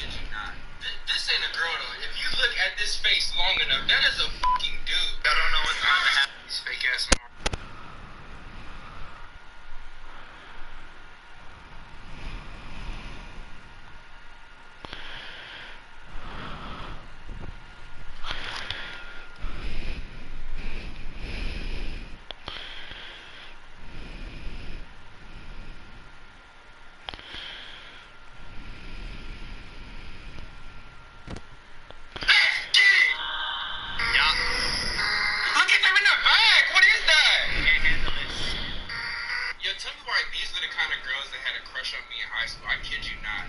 kid you not. This ain't a girl though. If you look at this face long enough, that is a fucking dude. I don't know what's going to happen. These fake ass. Tell me why these are the kind of girls that had a crush on me in high school. I kid you not.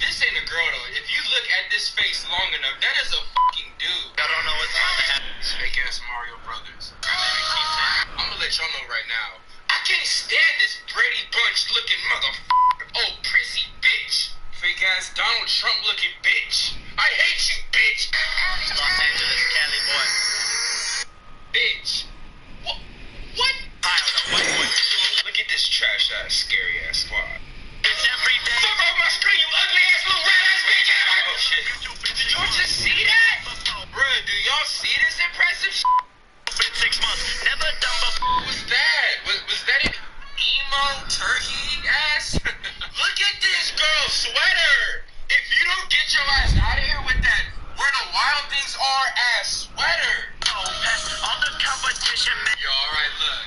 This ain't a girl though. If you look at this face long enough, that is a fucking dude. I don't know what's going to happen. These fake ass Mario Brothers. I'm gonna let y'all know right now. I can't stand this Brady Bunch looking motherfucker. Oh, prissy bitch. Fake ass Donald Trump looking bitch. I hate you, bitch. Los Angeles, Cali boy. Bitch. What? I don't know what. Look at this trash ass, scary ass squad. It's every day. Fuck off my screen, you ugly ass little rat ass bitch. Oh shit. Did y'all just see that? Bruh, do y'all see this impressive shit? Been 6 months, never done before. What's that? Was that an emo turkey ass? Look at this girl's sweater. If you don't get your ass out of here with that where the wild things are ass sweater. Oh, that's all the competition, man. Yo, alright, look.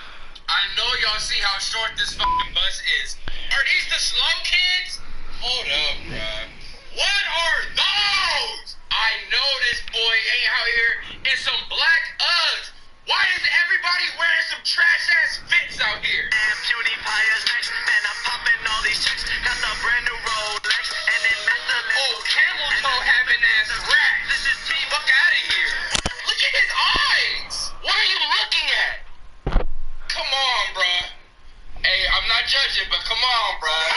I know y'all see how short this fucking bus is. Are these the slow kids? Hold up, bruh. What are those? I know this boy ain't out here in some black Uggs. Why is everybody wearing some trash ass fits out here? And PewDiePie is next, and I'm popping all these chicks. Got the brand new Rolex, and then Master. Oh, camel toe having ass rat. This is T. Fuck out of here. Look at his eyes. What are you looking at? Come on, bruh. Hey, I'm not judging, but come on, bruh.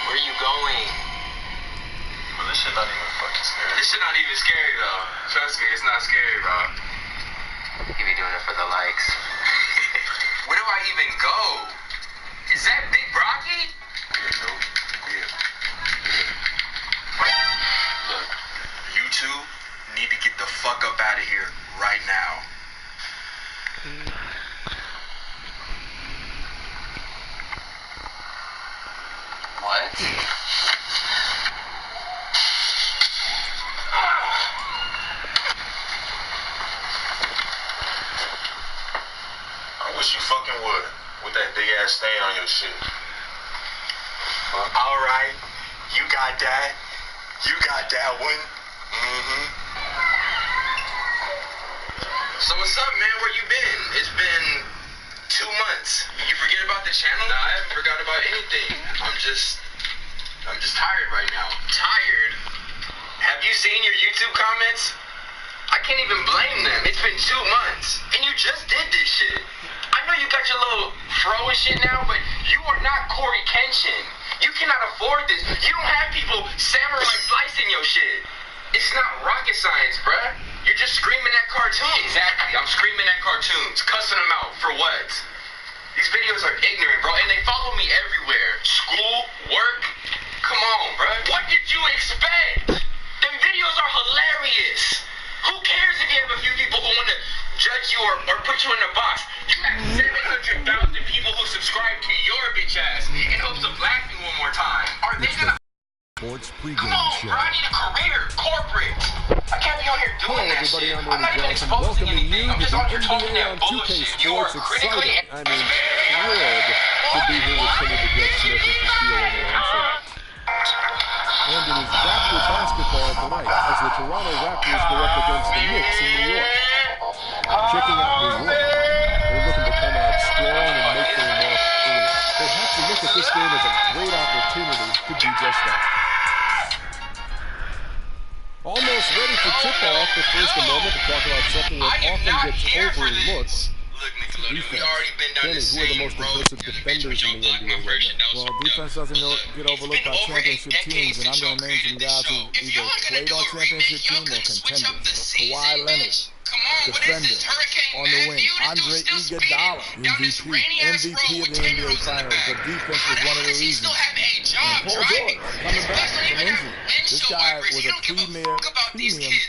Where you going? Well, this shit not even fucking scary. This shit not even scary, though. Trust me, it's not scary, bro. You be doing it for the likes. Where do I even go? Is that Big Rocky? Yeah, no. Yeah. Look, you two need to get the fuck up out of here right now. What? I wish you fucking would, with that big ass stain on your shit. Alright, you got that. You got that one. Mm-hmm. So what's up, man? Where you been? It's been 2 months. You forget about the channel? Nah, I haven't forgot about anything. I'm just tired right now. Tired? Have you seen your YouTube comments? I can't even blame them. It's been 2 months. And you just did this shit. I know you got your little fro and shit now, but you are not Corey Kenshin. You cannot afford this. You don't have people samurai slicing your shit. It's not rocket science, bruh. You're just screaming at cartoons. Exactly. I'm screaming at cartoons. Cussing them out. For what? These videos are ignorant, bro. And they follow me everywhere. School, work. Come on, bruh. What did you expect? Them videos are hilarious. Who cares if you have a few people who want to judge you or put you in a box? You have 700,000 people who subscribe to your bitch ass in hopes of laughing one more time. Are they gonna... Sports pregame Come on, show. bro. I need a career. Corporate. I can't be on here doing that everybody, shit. I'm I'm not Randy even Johnson. exposing Welcoming anything. you I'm to just the on here talking NBA that on 2K bullshit. You are Sports. critically... Excited, I mean, thrilled to be here with Kenny the Jet Smith and Shaquille O'Neal. And it is Raptor basketball tonight as the Toronto Raptors go up against the Knicks in New York. Checking out New York, they're looking to come out strong and make their mark early. They have to look at this game as a great opportunity to do just that. Almost ready for tip-off, but first a moment to talk about something that often gets overlooked. Defense. Kenny, who are the most impressive defenders in the NBA right now? Well, defense doesn't get overlooked by championship teams, and I'm going to name some guys who either played on championship team or contenders. Kawhi Leonard, defender on the wing. Andre Iguodala, MVP of the NBA Finals. The defense was one of the reasons. And Paul George coming back from injury. This guy was a premium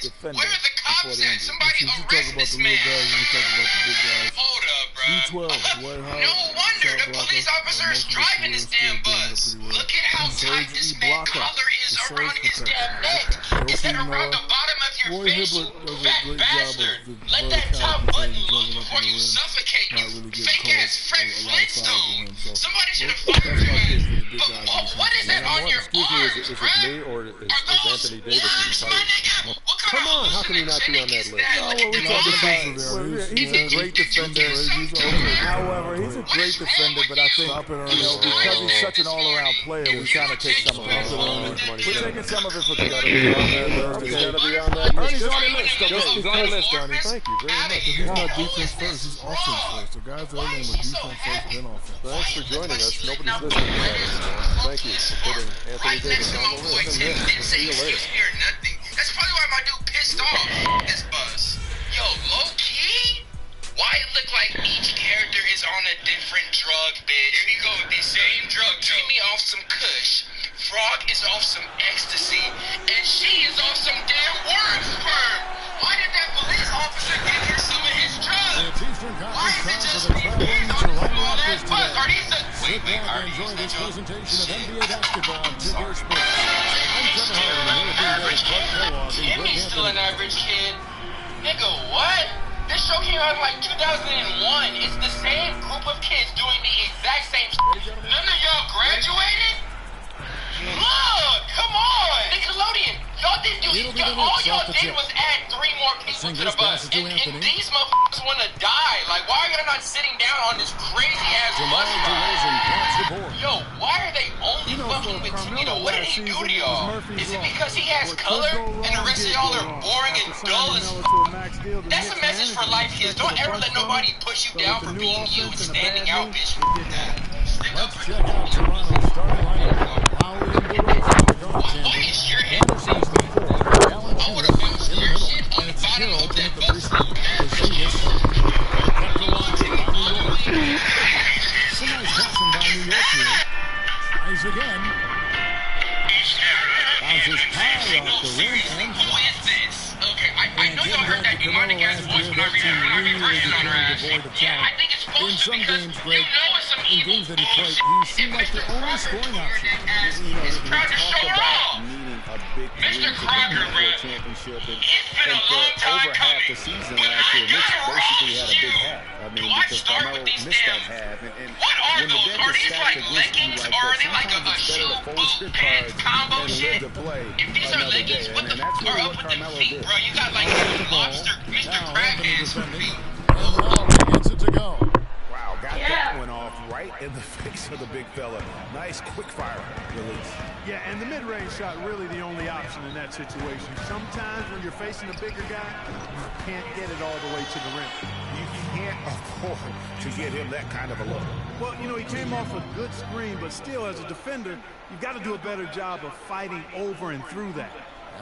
defender before the injury. You talk about the little guys and you talk about the big guys. Hold up, bro. D12, Dwight Howard, No wonder the police officer is driving this damn bus. Look at how tight this man's collar is around his damn neck. Instead of around the bottom of your Roy face, you Hibbert does a fat great job bastard. of the Let very that top talented button thing loose jumping up before in the you rim. suffocate, Not you really getting fake called ass Fred a lot of fouls Flintstone. with him, so Somebody should have that's fired my you. case for the big But guys in this what is that on your Excuse me, arms, is it bruh? me or is Are those Anthony Davis nerves, my retired? nigga? What kind Come of on, how can he not be on that hallucinogenic is list? that? Oh, Look well, at we're them talking about eyes. he's a great defender. However, he's a great defender, but I think, because he's such an all-around player, we kind of take some of it. We're taking some of it for granted. He's got to be on that list. Ernie's on the list. Okay, He's on the list, Ernie. Thank you very much. He's not defense first, he's offense first. The guys that are named with defense first, then offense. Thanks for joining us. Nobody's listening to that anymore. Thank you for putting Anthony Davis on the list. See you later. That's probably why my dude pissed off this bus. Yo, low key, why it look like each character is on a different drug, bitch? Here you go with these same drug. Jimmy off some Kush, Frog is off some ecstasy, and she is off some damn worm sperm. Why did that police officer give her some of his drugs? Why is it just me on this small ass bus? Are these the wait, are these the drugs? Presentation of NBA basketball on Big Air Sports. I'm Kevin Harlan, Jimmy's still an average kid. Nigga, what? This show came out in like 2001. It's the same group of kids doing the exact same shit. None of y'all graduated? Look, come on. Nickelodeon, y'all didn't do all y'all did was add 3 more people to the bus. And these motherfuckers want to die. Like, why are you not sitting down on this crazy ass bus ride? Yo, why are they only fucking with Tito? What did he do to y'all? Is it because he has color and the rest of y'all are boring and dull as f***? That's a message for life, kids. Don't ever let nobody push you down for being you and standing out, bitch. Let's check out Toronto's starting lineup. Why is your head I would have bounced your shit on the bottom of that bus. Some nice passing by New York here. Tries again. Bounces high off the rim and Who is this? Okay, I know y'all heard that demonic ass voice when I read version on her ass. Yeah, I think it's in supposed to some because games, you Greg, know it's some in evil games that he played, bullshit. he seemed like the only scoring option. He's proud to show off. Needing a big Mr. win to Crocker, compete for bro. a championship. It's been a for long time over half the coming. season But last I year, Knicks gotta basically had a ask big you, half. I mean, do I because start Carmelo with these missed that damn- half. And What are when the those? deck Are is these stacked like against you leggings like or are that, they like a sometimes it's better shoe, to fold boot, your pants cards combo and shit? live to play If these are another leggings, day. what the And that's fuck are really up what with them Carmelo feet, did. bro? You got like lobster, Mr. Crab hands for feet. And Lowry gets it to go. Wow, got that one off right in the face of the big fella. Nice quick fire release. Yeah, and the mid-range shot really the only option in that situation. Sometimes when you're facing a bigger guy, you can't get it all the way to the rim. You can't afford to get him that kind of a look. Well, you know, he came off a good screen, but still, as a defender, you've got to do a better job of fighting over and through that.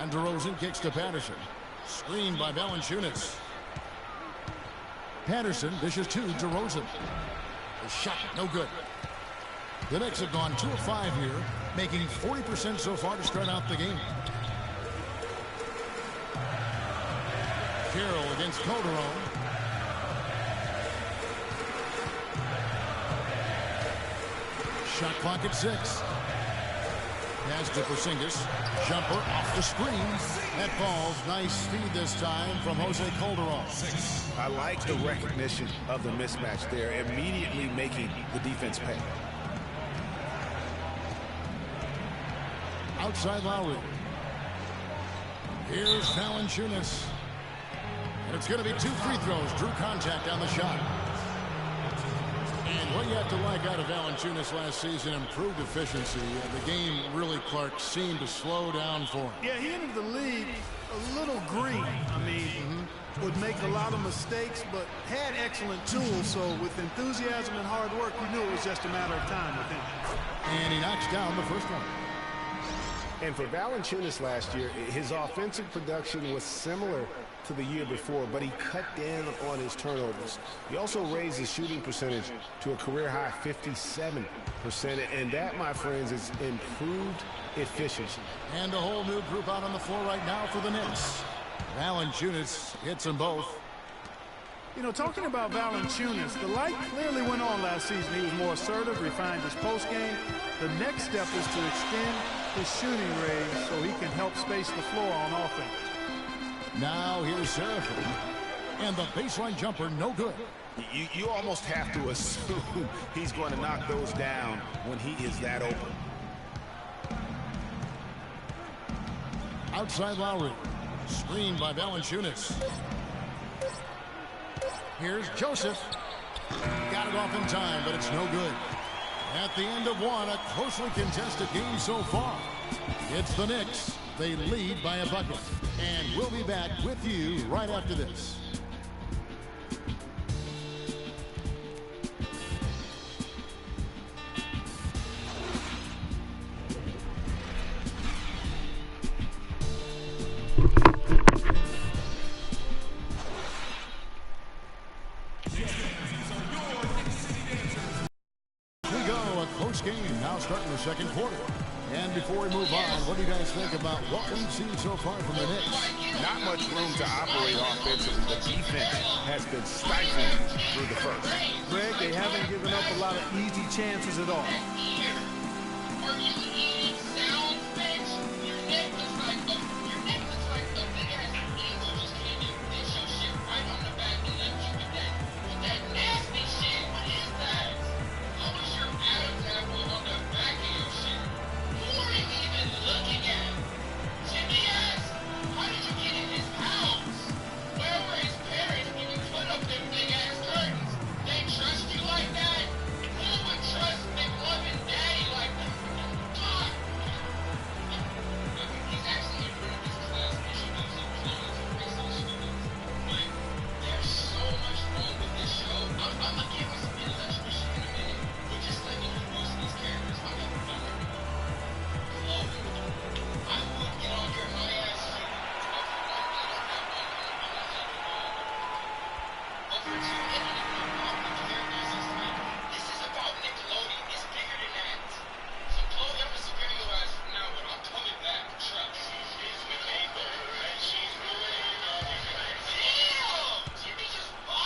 And DeRozan kicks to Patterson. Screened by Valanciunas. Patterson dishes to DeRozan. The shot, no good. The Knicks have gone 2 of 5 here, making 40% so far to start out the game. Carroll against Calderon. Shot clock at 6. Pass to Porzingis. Jumper off the screen. That falls. Nice speed this time from Jose Calderon. I like the recognition of the mismatch there, immediately making the defense pay. Outside Lowry. Here's Valanciunas. And it's going to be 2 free throws. Drew contact on the shot. And what you have to like out of Valanciunas last season, improved efficiency. The game really, Clark, seemed to slow down for him. Yeah, he entered the league a little green. I mean, would make a lot of mistakes, but had excellent tools. So with enthusiasm and hard work, you knew it was just a matter of time with him. And he knocks down the first one. And for Valanciunas last year, his offensive production was similar to the year before, but he cut down on his turnovers. He also raised his shooting percentage to a career-high 57%, and that, my friends, is improved efficiency. And a whole new group out on the floor right now for the Knicks. Valanciunas hits them both. You know, talking about Valanciunas, the light clearly went on last season. He was more assertive, refined his post game. The next step is to extend his shooting range so he can help space the floor on offense. Now here's Seraphin. And the baseline jumper, no good. You almost have to assume he's going to knock those down when he is that open. Outside Lowry. Screened by Valanciunas. Here's Joseph. Got it off in time, but it's no good. At the end of one, a closely contested game so far. It's the Knicks. They lead by a bucket. And we'll be back with you right after this. Game now starting the second quarter. And before we move on, what do you guys think about what we've seen so far from the Knicks? Not much room to operate offensively. The defense has been stifling through the first. Greg, they haven't given up a lot of easy chances at all.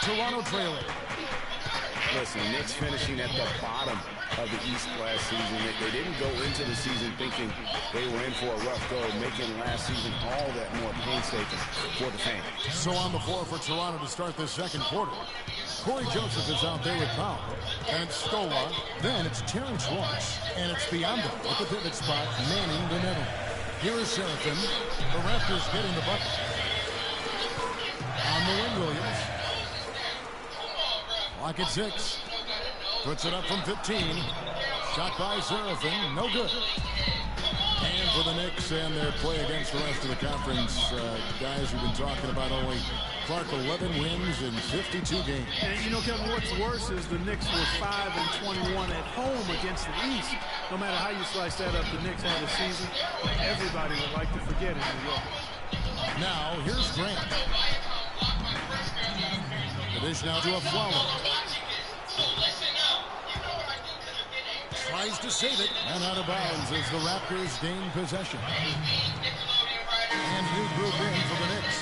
Toronto trailing. Listen, Knicks finishing at the bottom of the East last season. They didn't go into the season thinking they were in for a rough go, making last season all that more painstaking for the fans. So on the floor for Toronto to start the second quarter. Corey Joseph is out there with Powell. And it's Stolar. Then it's Terrence Ross. And it's Biyombo at the pivot spot, manning the middle. Here is Seraphin. The Raptors getting the bucket. On the wing, Williams. Clock at 6. Puts it up from 15. Shot by Seraphin. No good. And for the Knicks and their play against the rest of the conference, guys who've been talking about only Clark 11 wins in 52 games. And you know, Kevin, what's worse is the Knicks were 5-21 at home against the East. No matter how you slice that up, the Knicks had a season everybody would like to forget in New York. Now, here's Grant. The dish now to a Flower. Tries to save it, and out of bounds as the Raptors gain possession. And new group in for the Knicks.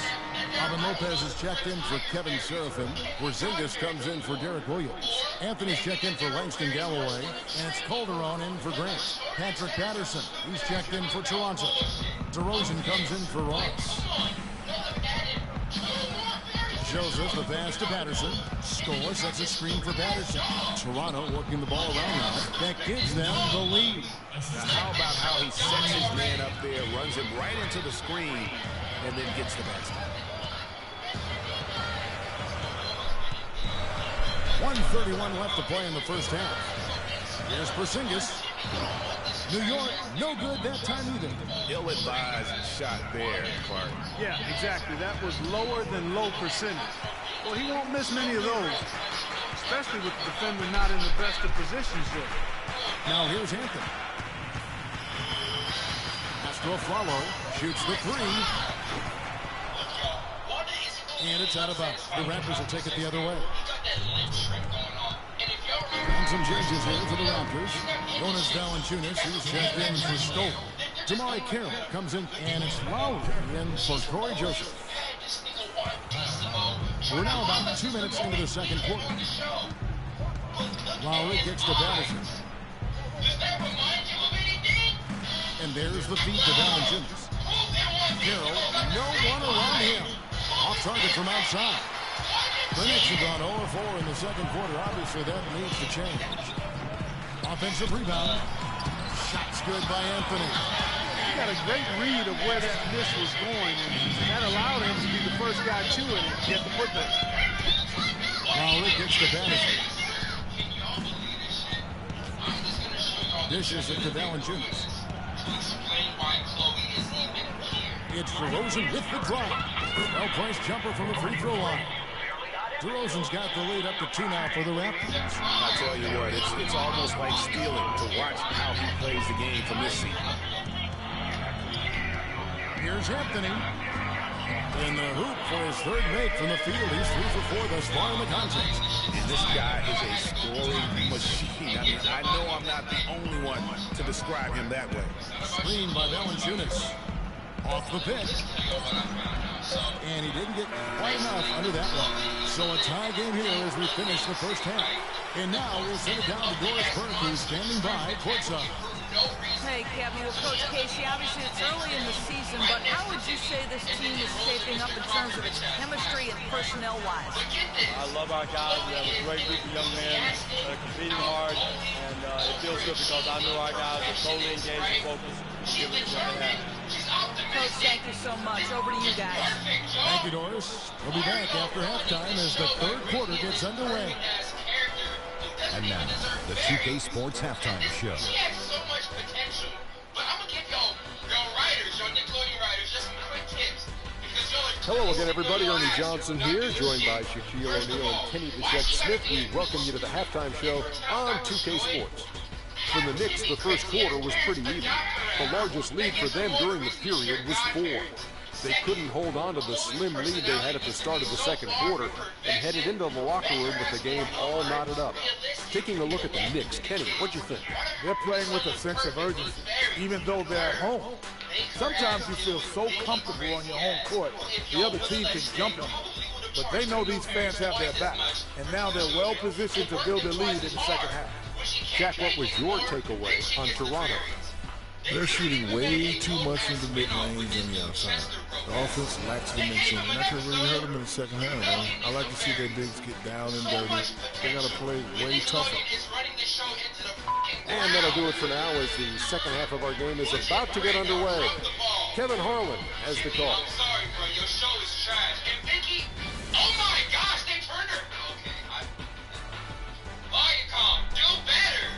Robin Lopez is checked in for Kevin Seraphin. Porzingis comes in for Derek Williams. Anthony's checked in for Langston Galloway. And it's Calderon in for Grant. Patrick Patterson, he's checked in for Toronto. DeRozan comes in for Ross. Joseph, the pass to Patterson. Score, sets a screen for Patterson. Toronto working the ball around now. That gives them the lead. Now how about how he sets his man up there, runs him right into the screen, and then gets the basket. 1:31 left to play in the first half. Here's Porzingis. New York, no good that time either. Ill-advised shot there, Clark. Yeah, exactly. That was lower than low percentage. Well, he won't miss many of those, especially with the defender not in the best of positions there. Now here's Anthony. Pass to Afflalo. Shoots the three. And it's out of bounds. The Raptors will take it the other way. And some changes here for the Raptors. Jonas Valanciunas, who's checked in for Stoll. Damari Carroll comes in, and it's Lowry in for Corey Joseph. We're now about 2 minutes into the second quarter. Lowry gets to Patterson. And there's the feed to Valanciunas. Carroll, no one around him. Off target from outside. The Knicks have gone 0-4 in the second quarter. Obviously, that needs to change. Offensive rebound. Shots good by Anthony. He got a great read of where that miss was going, and that allowed him to be the first guy to it and get the putback. Lowry gets to Patterson. Dishes it to Valanciunas. It's DeRozan with the drive. Well-placed jumper from the free throw line. DeRozan's got the lead up to 2 now for the Raptors. I tell you what, it's almost like stealing to watch how he plays the game from this seat. Here's Anthony. In the hoop for his third make from the field. He's 3 for 4 thus far in the contest. And this guy is a scoring machine. I mean, I know I'm not the only one to describe him that way. Screen by Valanciunas. Off the pick. And he didn't get quite enough under that one. So a tie game here as we finish the first half. And now we'll send it down to Doris Burke, who's standing by courtside. Hey, Kevin, with Coach Casey, obviously it's early in the season, but how would you say this team is shaping up in terms of its chemistry and personnel-wise? I love our guys. We have a great group of young men that are competing hard, and it feels good because I know our guys are totally engaged and focused to give it what they have. Coach, thank you so much. Over to you guys. Thank you, Doris. We'll be back after halftime as the third quarter gets underway. And now, the 2K Sports Halftime Show. Hello again, everybody. Ernie Johnson here, joined by Shaquille O'Neal and Kenny the Jet Smith. We welcome you to the halftime show on 2K Sports. For the Knicks, the first quarter was pretty even. The largest lead for them during the period was 4. They couldn't hold on to the slim lead they had at the start of the second quarter and headed into the locker room with the game all knotted up. Taking a look at the Knicks, Kenny, what'd you think? They're playing with a sense of urgency, even though they're at home. Sometimes you feel so comfortable on your home court, the other team can jump on you. But they know these fans have their back, and now they're well positioned to build a lead in the second half. Jack, what was your takeaway on Toronto? They're shooting way too much in the mid-range and the outside. The offense lacks dimension, and I could really hurt them in the second half. Man. I like to see their bigs get down and dirty. They got to play way tougher. And that'll do it for now as the second half of our game is about to get underway. Kevin Harlan has the call. I'm sorry, bro. Your show is trash. And Vicky, oh my gosh, they turned her. Okay, Viacom, do better.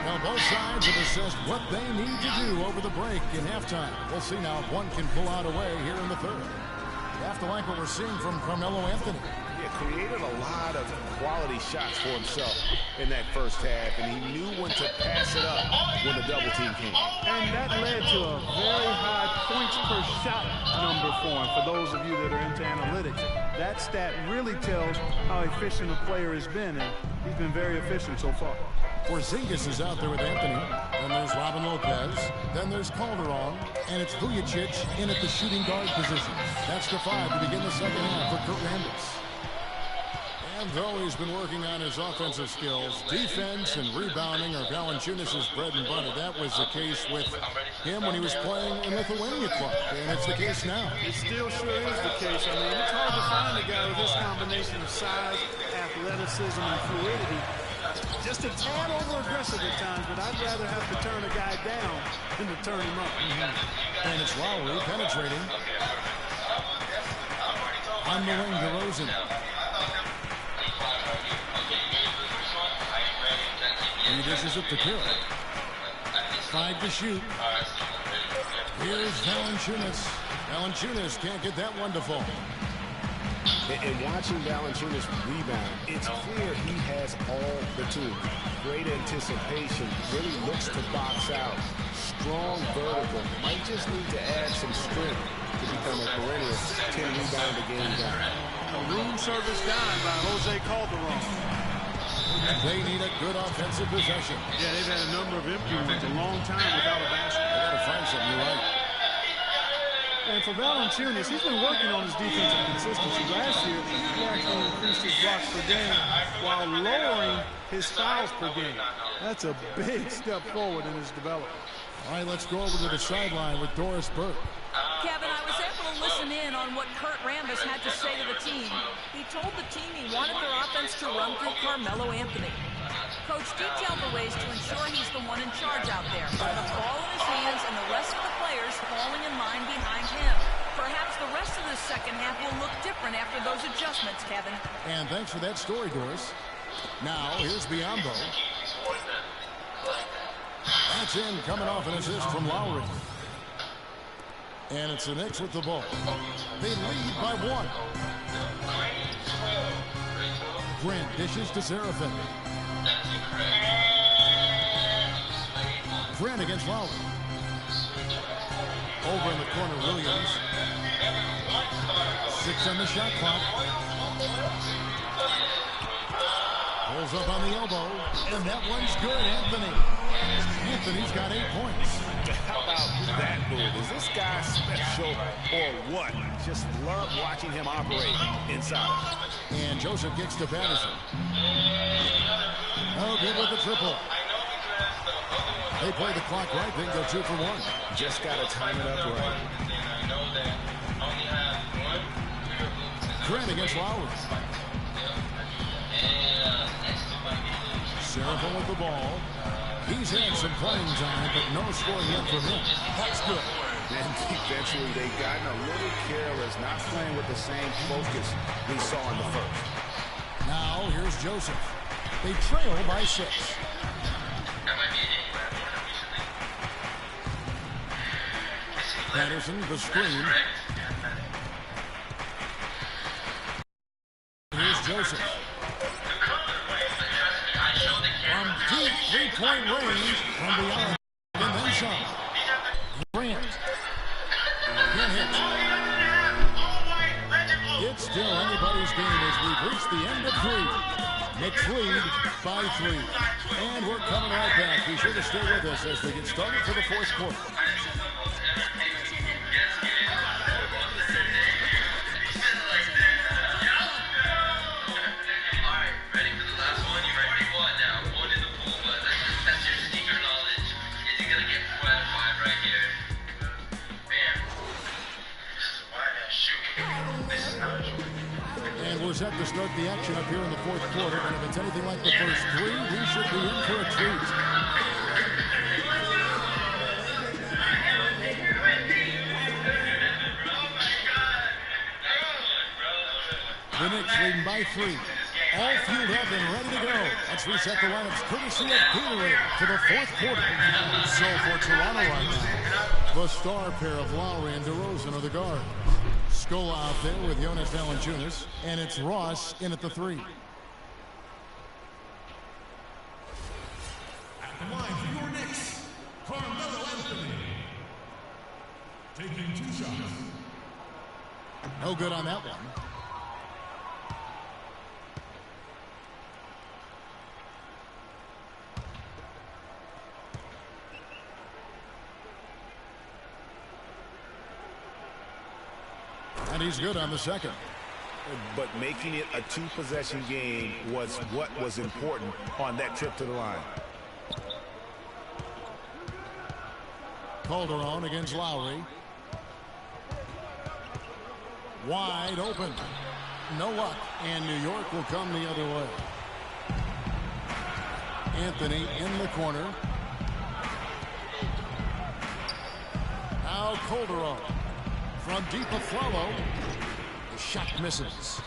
Now both sides have assessed what they need to do over the break in halftime. We'll see now if one can pull out a way here in the third. You have to like what we're seeing from Carmelo Anthony. He created a lot of quality shots for himself in that first half, and he knew when to pass it up when the double team came. And that led to a very high points per shot number for him. For those of you that are into analytics, that stat really tells how efficient a player has been, and he's been very efficient so far. Porzingis is out there with Anthony. Then there's Robin Lopez. Then there's Calderon. And it's Vujacic in at the shooting guard position. That's the 5 to begin the second half for Kurt Rambis. And though he's been working on his offensive skills, defense and rebounding are Valanciunas' bread and butter. That was the case with him when he was playing in Lithuania club. And it's the case now. It still sure is the case. I mean, it's hard to find a guy with this combination of size, athleticism, and fluidity. Just a tad over-aggressive at times, but I'd rather have to turn a guy down than to turn him up. And it's Lowry penetrating. On the wing, DeRozan. He dishes it to Carroll. 5 to shoot. Here's Valanciunas. Valanciunas can't get that one to fall. And watching Valanciunas rebound, it's clear he has all the tools. Great anticipation, really looks to box out. Strong vertical, might just need to add some strength. to become a perennial 10-rebound-a-game guy. A room service dime by Jose Calderon. They need a good offensive possession. Yeah, they've had a number of empty ones, a long time without a basket. They got to find something, you're right. And for Valanciunas, he's been working on his defensive consistency. Last year, he actually increased his blocks per game while lowering his fouls per game. That's a big step forward in his development. All right, let's go over to the sideline with Doris Burke. Kevin, I was able to listen in on what Kurt Rambis had to say to the team. He told the team he wanted their offense to run through Carmelo Anthony. Coach detailed the ways to ensure he's the one in charge out there, with the ball in his hands and the rest of the players falling in line behind him. Perhaps the rest of the second half will look different after those adjustments, Kevin. And thanks for that story, Doris. Now, here's Biyombo. That's in, coming off an assist from Lowry. And it's the Knicks with the ball. They lead by 1. Grant dishes to Seraphin. Grant against Lowry. Over in the corner, Williams. 6 on the shot clock. Pulls up on the elbow, and that one's good, Anthony. Anthony's got 8 points. How about that move? Is this guy special or what? Just love watching him operate inside. And Joseph kicks to Patterson. Oh, good with the triple. They play the clock right. They can go 2 for 1. Just got to time it up right. Grant against Lowry. Seraphin with the ball. He's had some playing time, but no score yet from him. That's good. And eventually they've gotten a little careless, not playing with the same focus we saw in the first. Now, here's Joseph. They trail by 6. Patterson, the screen. Here's Joseph. From deep 3-point range, from beyond, and then some. Grant. Can't hit. It's still anybody's game as we've reached the end of 3. Knicks lead by 3. And we're coming right back. Be sure to stay with us as we get started for the 4th quarter. Set to start the action up here in the 4th quarter, and if it's anything like the first 3, we should be in for a treat. The Knicks leading by 3. All fueled up and ready to go. Let's reset the lineups courtesy of Gatorade for the 4th quarter. So for Toronto right now, the star pair of Lowry and DeRozan are the guard. Scola out there with Jonas Valanciunas, and it's Ross in at the 3. At the line for your Knicks, Carmelo Anthony. Taking 2 shots. No good on that one. And he's good on the second. But making it a 2-possession game was what was important on that trip to the line. Calderon against Lowry. Wide open. No luck. And New York will come the other way. Anthony in the corner. Now Calderon. From deep Aflalo, the shot misses.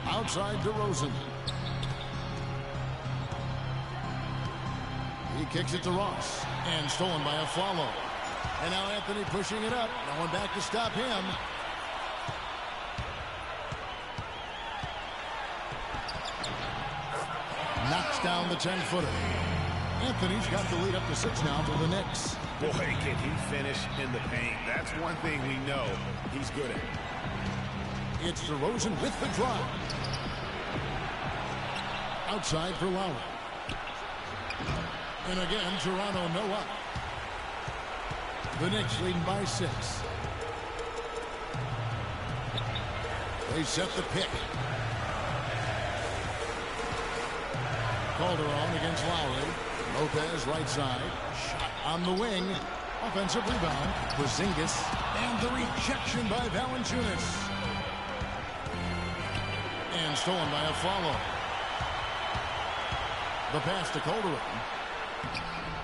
Outside DeRozan. He kicks it to Ross, and stolen by Aflalo. And now Anthony pushing it up. No one back to stop him. Knocks down the 10-footer. Anthony's got the lead up to 6 now for the Knicks. Boy, can he finish in the paint. That's one thing we know he's good at. It's DeRozan with the drive. Outside for Lowry. And again, Toronto no up. The Knicks leading by 6. They set the pick. Calderon against Lowry. Lopez right side. Shot on the wing. Offensive rebound. Porzingis. And the rejection by Valanciunas. And stolen by a follow. The pass to Calderon.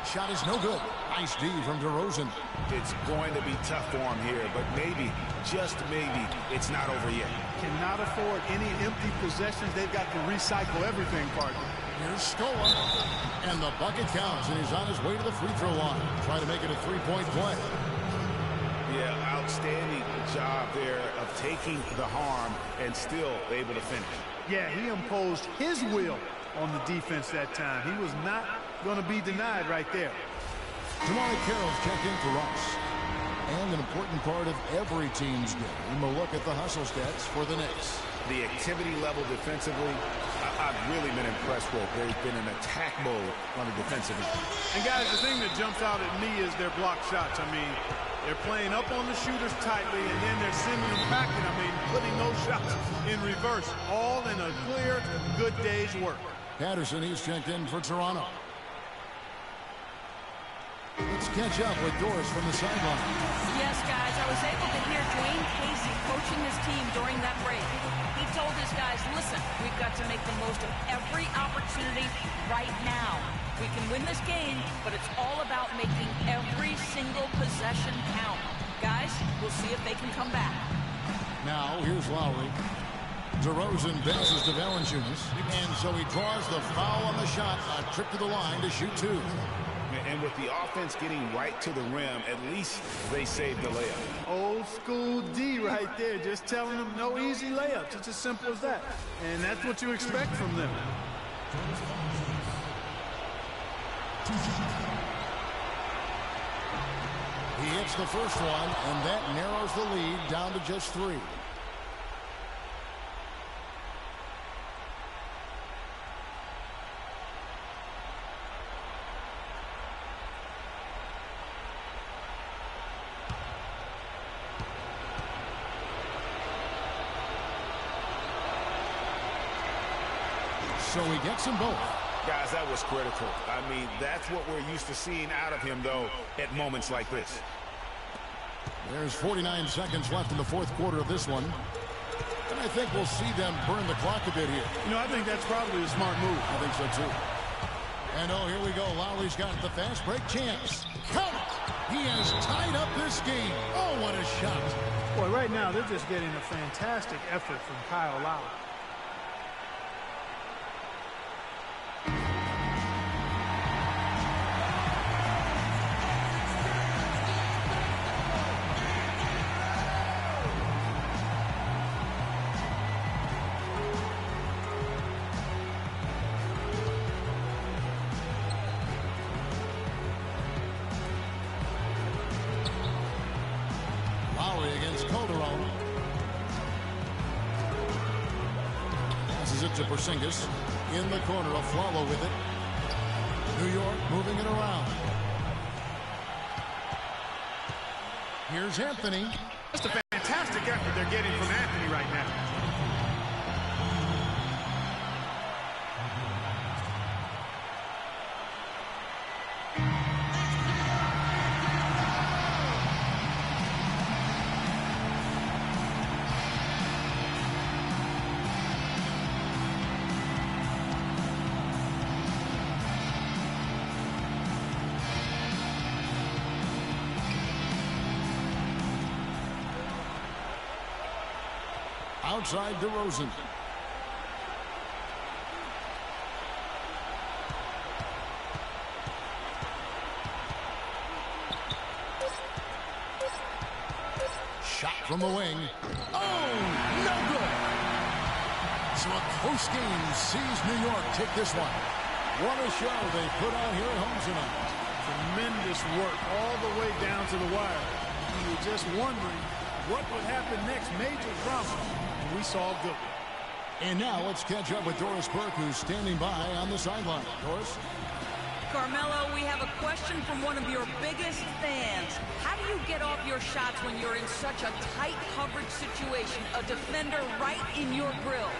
Shot is no good. Nice D from DeRozan. It's going to be tough for him here, but maybe, just maybe, it's not over yet. Cannot afford any empty possessions. They've got to recycle everything, partner. Here's Scola. And the bucket counts, and he's on his way to the free throw line. Try to make it a three-point play. Yeah, outstanding job there of taking the harm and still able to finish. Yeah, he imposed his will on the defense that time. He was not going to be denied right there. Tomorrow Carroll's checked in for us. And an important part of every team's game, a look at the hustle stats for the Knicks. The activity level defensively, I've really been impressed with. They've been in attack mode on the defensive end. And guys, the thing that jumps out at me is their block shots. I mean, they're playing up on the shooters tightly, and then they're sending them packing. I mean, putting those shots in reverse, all in a clear, good day's work. Patterson, he's checked in for Toronto. Let's catch up with Doris from the sideline. Yes, guys, I was able to hear Dwayne Casey coaching his team during that break. He told his guys, listen, we've got to make the most of every opportunity right now. We can win this game, but it's all about making every single possession count. Guys, we'll see if they can come back. Now, here's Lowry. DeRozan passes to Valanciunas, and so he draws the foul on the shot. A trip to the line to shoot 2. And with the offense getting right to the rim, at least they saved the layup. Old school D right there, just telling them no easy layups. It's as simple as that. And that's what you expect from them. He hits the first one, and that narrows the lead down to just 3. So he gets them both. Guys, that was critical. I mean, that's what we're used to seeing out of him, though, at moments like this. There's 49 seconds left in the fourth quarter of this one. And I think we'll see them burn the clock a bit here. You know, I think that's probably a smart move. I think so, too. And, oh, here we go. Lowry's got the fast break chance. Count it! He has tied up this game. Oh, what a shot. Boy, right now, they're just getting a fantastic effort from Kyle Lowry. To Porzingis in the corner, a follow with it. New York moving it around. Here's Anthony. Just a fantastic effort they're getting from Anthony right now. Outside DeRozan. Shot from the wing. Oh, no good. So a close game sees New York take this one. What a show they put on here at home tonight. Tremendous work all the way down to the wire. You were just wondering what would happen next. Major drama, and we saw a good one. And now let's catch up with Doris Burke, who's standing by on the sideline. Doris? Carmelo, we have a question from one of your biggest fans. How do you get off your shots when you're in such a tight coverage situation? A defender right in your grill.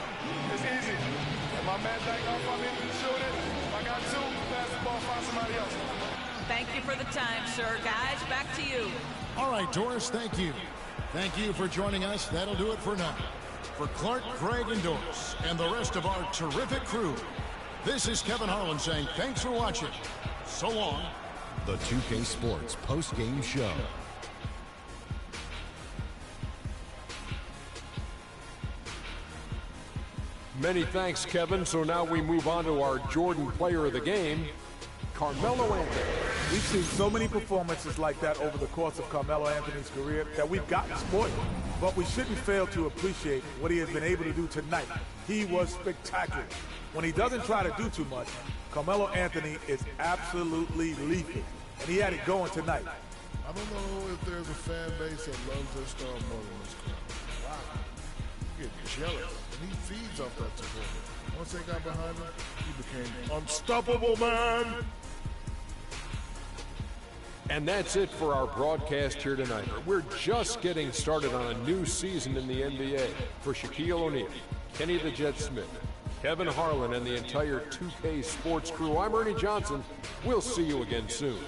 It's easy. If my man back off, I'm in to shoot it. If I got two, pass the ball, find somebody else. Thank you for the time, sir. Guys, back to you. All right, Doris, thank you. Thank you for joining us. That'll do it for now. For Clark, Greg, and Doris, and the rest of our terrific crew, this is Kevin Harlan saying thanks for watching. So long. The 2K Sports post-game show. Many thanks, Kevin. So now we move on to our Jordan player of the game, Carmelo Anthony. We've seen so many performances like that over the course of Carmelo Anthony's career that we've gotten spoiled. But we shouldn't fail to appreciate what he has been able to do tonight. He was spectacular. When he doesn't try to do too much, Carmelo Anthony is absolutely lethal. And he had it going tonight. I don't know if there's a fan base that loves this star more than this crowd. Wow. You get jealous. And he feeds off that support. Once they got behind him, he became unstoppable, man. And that's it for our broadcast here tonight. We're just getting started on a new season in the NBA. For Shaquille O'Neal, Kenny the Jet Smith, Kevin Harlan, and the entire 2K Sports crew, I'm Ernie Johnson. We'll see you again soon.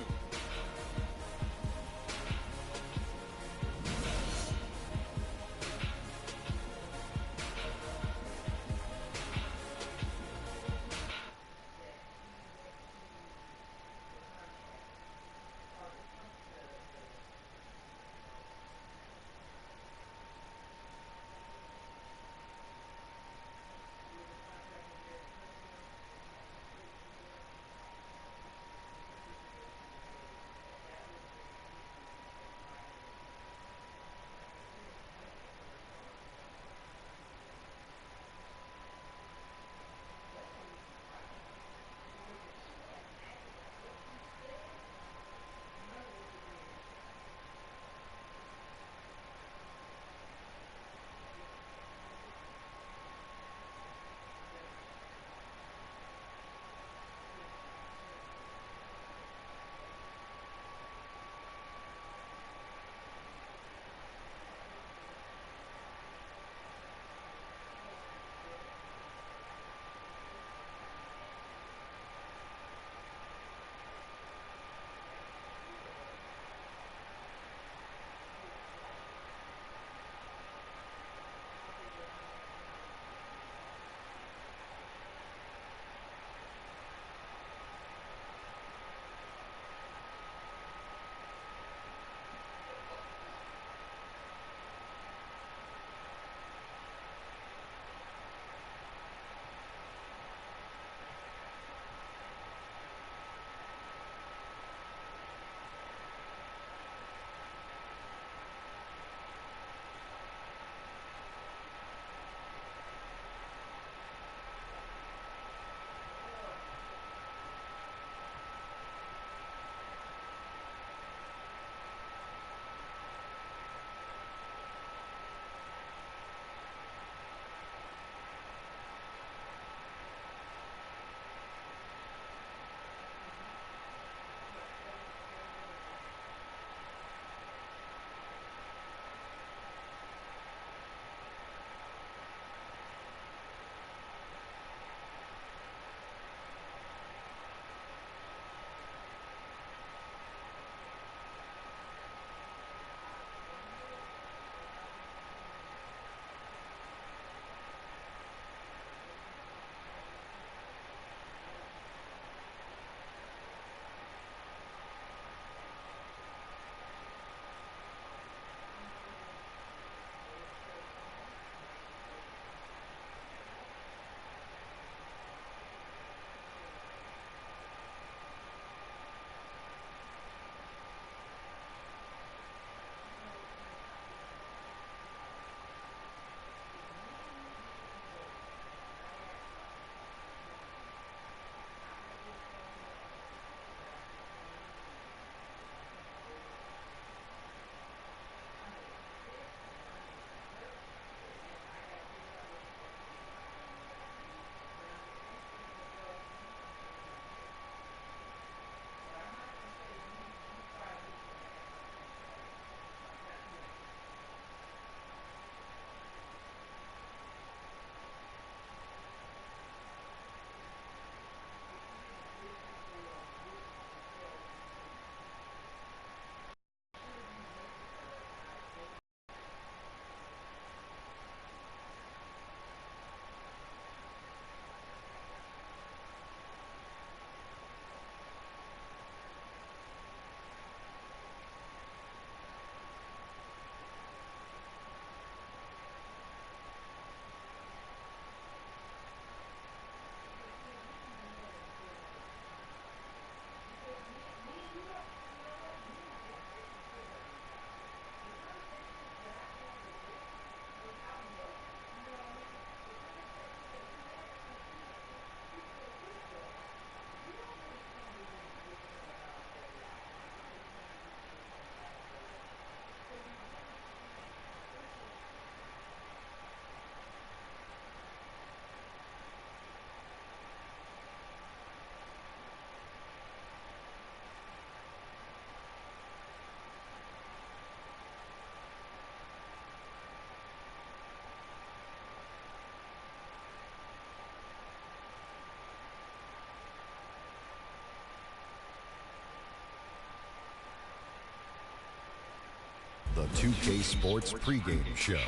the 2K Sports pregame show.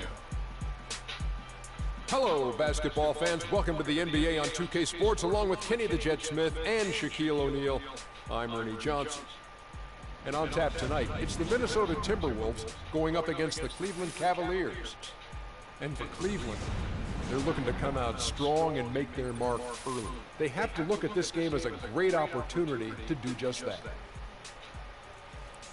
Hello, basketball fans. Welcome to the NBA on 2K Sports, along with Kenny the Jet Smith and Shaquille O'Neal. I'm Ernie Johnson. And on tap tonight, it's the Minnesota Timberwolves going up against the Cleveland Cavaliers. And for Cleveland, they're looking to come out strong and make their mark early. They have to look at this game as a great opportunity to do just that.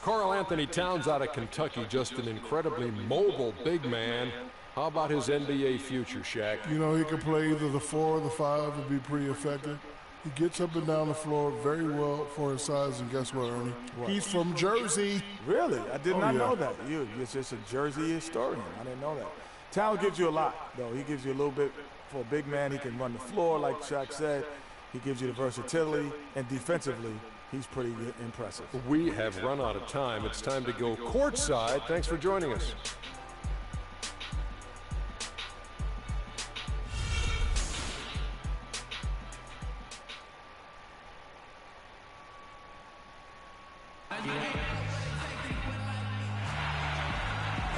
Karl Anthony Towns out of Kentucky, just an incredibly mobile big man. How about his NBA future, Shaq? You know, he can play either the 4 or the 5 and be pretty effective. He gets up and down the floor very well for his size, and guess what, Ernie? What? He's from Jersey. Really? I did not know that. It's just a Jersey historian. I didn't know that. Towns gives you a lot, though. He gives you a little bit for a big man. He can run the floor, like Shaq said. He gives you the versatility, and defensively, he's pretty impressive. We have run out of time. It's time to go courtside. Thanks for joining us.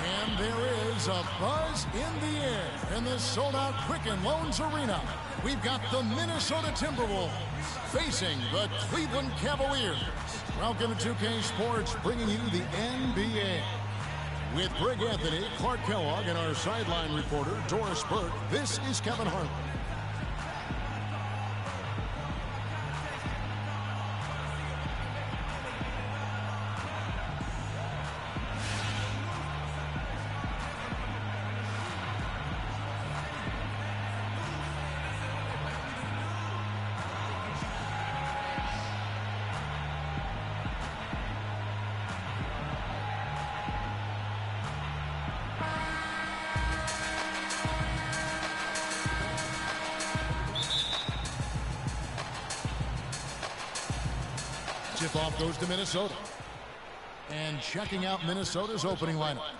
And there is a buzz in the air in the sold-out Quicken Loans Arena. We've got the Minnesota Timberwolves facing the Cleveland Cavaliers. Welcome to 2K Sports, bringing you the NBA. With Greg Anthony, Clark Kellogg, and our sideline reporter, Doris Burke, this is Kevin Harlan. Tip-off goes to Minnesota. And checking out Minnesota's opening lineup.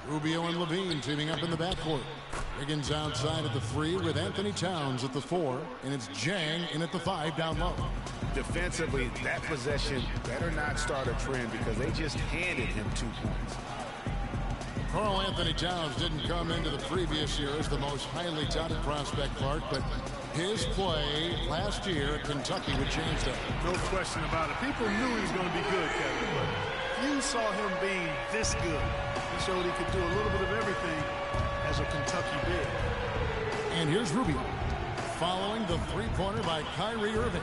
Rubio and Levine teaming up in the backcourt. Wiggins outside at the 3 with Anthony Towns at the 4. And it's Jang in at the 5 down low. Defensively, that possession better not start a trend because they just handed him 2 points. Karl Anthony Towns didn't come into the previous year as the most highly touted prospect, Clark, but his play last year at Kentucky would change that. No question about it. People knew he was going to be good, Kevin, but few saw him being this good. He showed he could do a little bit of everything as a Kentucky big. And here's Rubio, following the three-pointer by Kyrie Irving.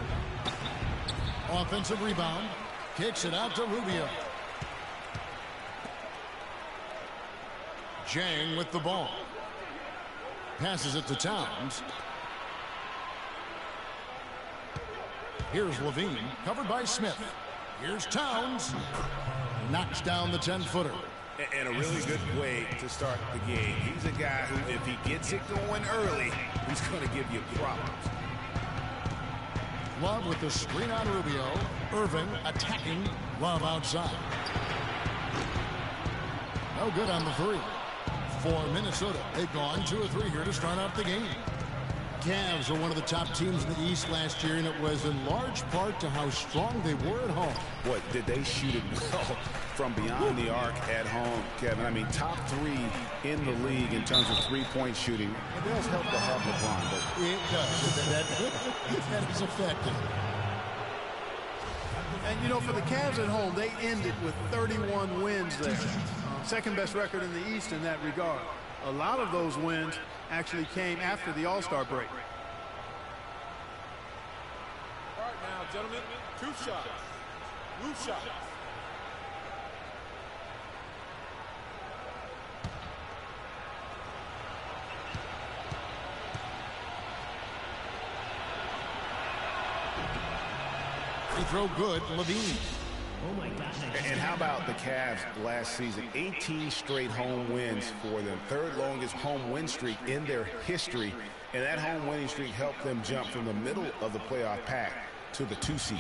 Offensive rebound, kicks it out to Rubio. Jang with the ball. Passes it to Towns. Here's Levine, covered by Smith. Here's Towns. Knocks down the 10-footer. And a really good way to start the game. He's a guy who, if he gets it going early, he's going to give you problems. Love with the screen on Rubio. Irving attacking. Love outside. No good on the 3. For Minnesota, they've gone 2 or 3 here to start out the game. Cavs were one of the top teams in the East last year, and it was in large part to how strong they were at home. What, did they shoot it well from beyond the arc at home, Kevin? I mean, top 3 in the league in terms of three-point shooting. It does help to have LeBron, but it does. That is effective. And, you know, for the Cavs at home, they ended with 31 wins there. Second best record in the East in that regard. A lot of those wins actually came after the All-Star break. All right, now, gentlemen, 2 shots. Loose shots. Free throw good, Levine. Oh my gosh. And how about the Cavs last season? 18 straight home wins for them. 3rd longest home win streak in their history. And that home winning streak helped them jump from the middle of the playoff pack to the 2 seed.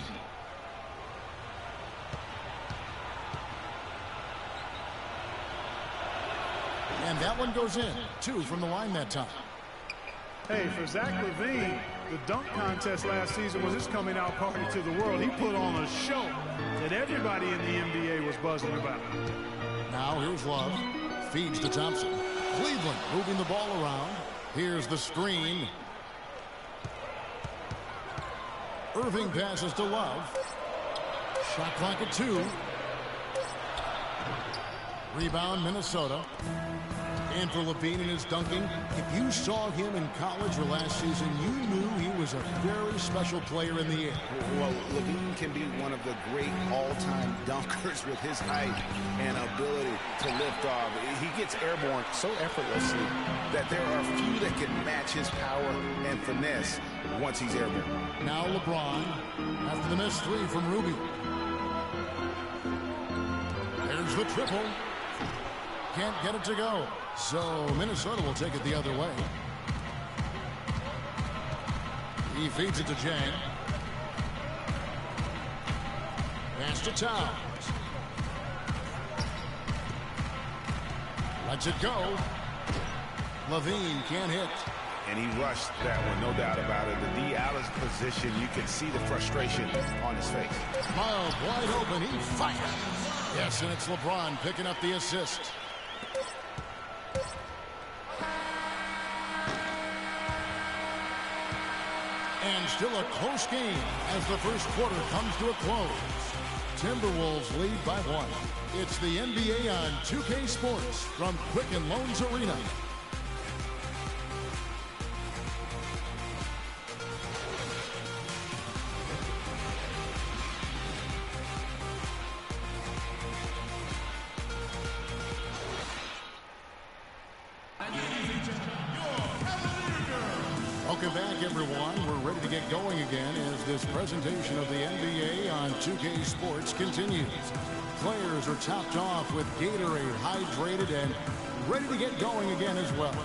And that one goes in. 2 from the line that time. Hey, for Zach LaVine, the dunk contest last season was his coming out party to the world. He put on a show that everybody in the NBA was buzzing about. Now here's Love. Feeds to Thompson. Cleveland moving the ball around. Here's the screen. Irving passes to Love. Shot clock at 2. Rebound, Minnesota. And for Levine in his dunking, if you saw him in college or last season, you knew he was a very special player in the air. Well, Levine can be one of the great all-time dunkers with his height and ability to lift off. He gets airborne so effortlessly that there are few that can match his power and finesse once he's airborne. Now LeBron after the missed 3 from Rubio. There's the triple. Can't get it to go. So Minnesota will take it the other way. He feeds it to Jang. Pass to Towns. Lets it go. Levine can't hit. And he rushed that one, no doubt about it. The D Alice position, you can see the frustration on his face. Miles wide open, he fires. Yes, and it's LeBron picking up the assist. And still a close game as the first quarter comes to a close. Timberwolves lead by 1. It's the NBA on 2K Sports from Quicken Loans Arena. Welcome back, everyone. We're ready to get going again as this presentation of the NBA on 2K Sports continues. Players are topped off with Gatorade, hydrated, and ready to get going again as well.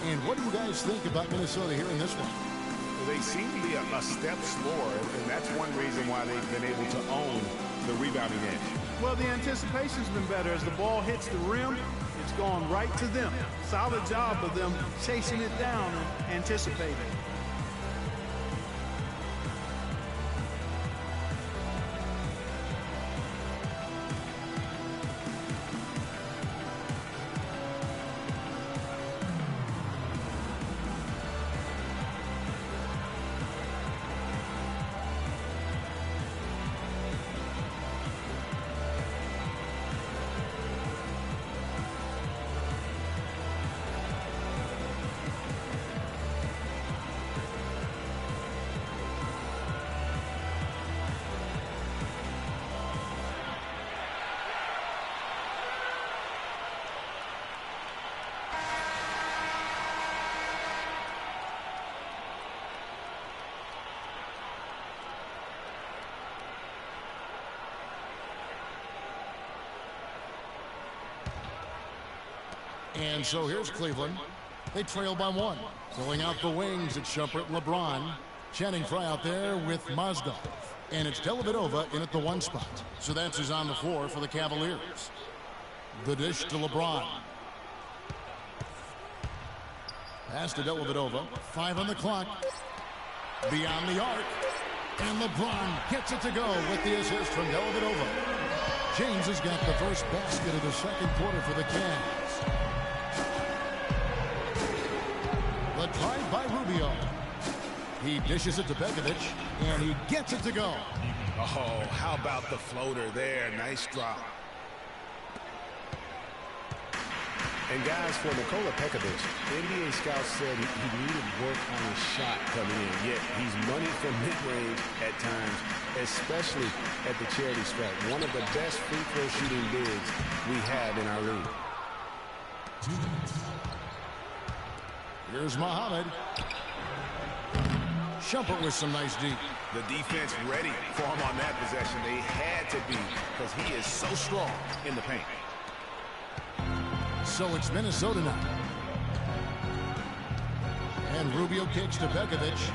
And what do you guys think about Minnesota here in this one? They seem to be a step slower, and that's one reason why they've been able to own the rebounding edge. Well, the anticipation's been better. As the ball hits the rim, it's gone right to them. Solid job of them chasing it down and anticipating. And so here's Cleveland. They trail by 1. Filling out the wings, it's Shumpert, LeBron. Channing Frye out there with Mazdov. And it's Dellavedova in at the 1 spot. So that's who's on the floor for the Cavaliers. The dish to LeBron. Pass to Dellavedova. 5 on the clock. Beyond the arc. And LeBron gets it to go with the assist from Dellavedova. James has got the first basket of the second quarter for the Cavs. The drive by Rubio. He dishes it to Begovic, and he gets it to go. Oh, how about the floater there? Nice drop. And guys, for Nikola Pekovic, NBA scouts said he needed work on his shot coming in. Yet he's money from mid-range at times, especially at the charity stripe. One of the best free throw shooting bigs we have in our league. Here's Muhammad. Shumpert with some nice deep. The defense ready for him on that possession. They had to be because he is so strong in the paint. So it's Minnesota now. And Rubio kicks to Begovic.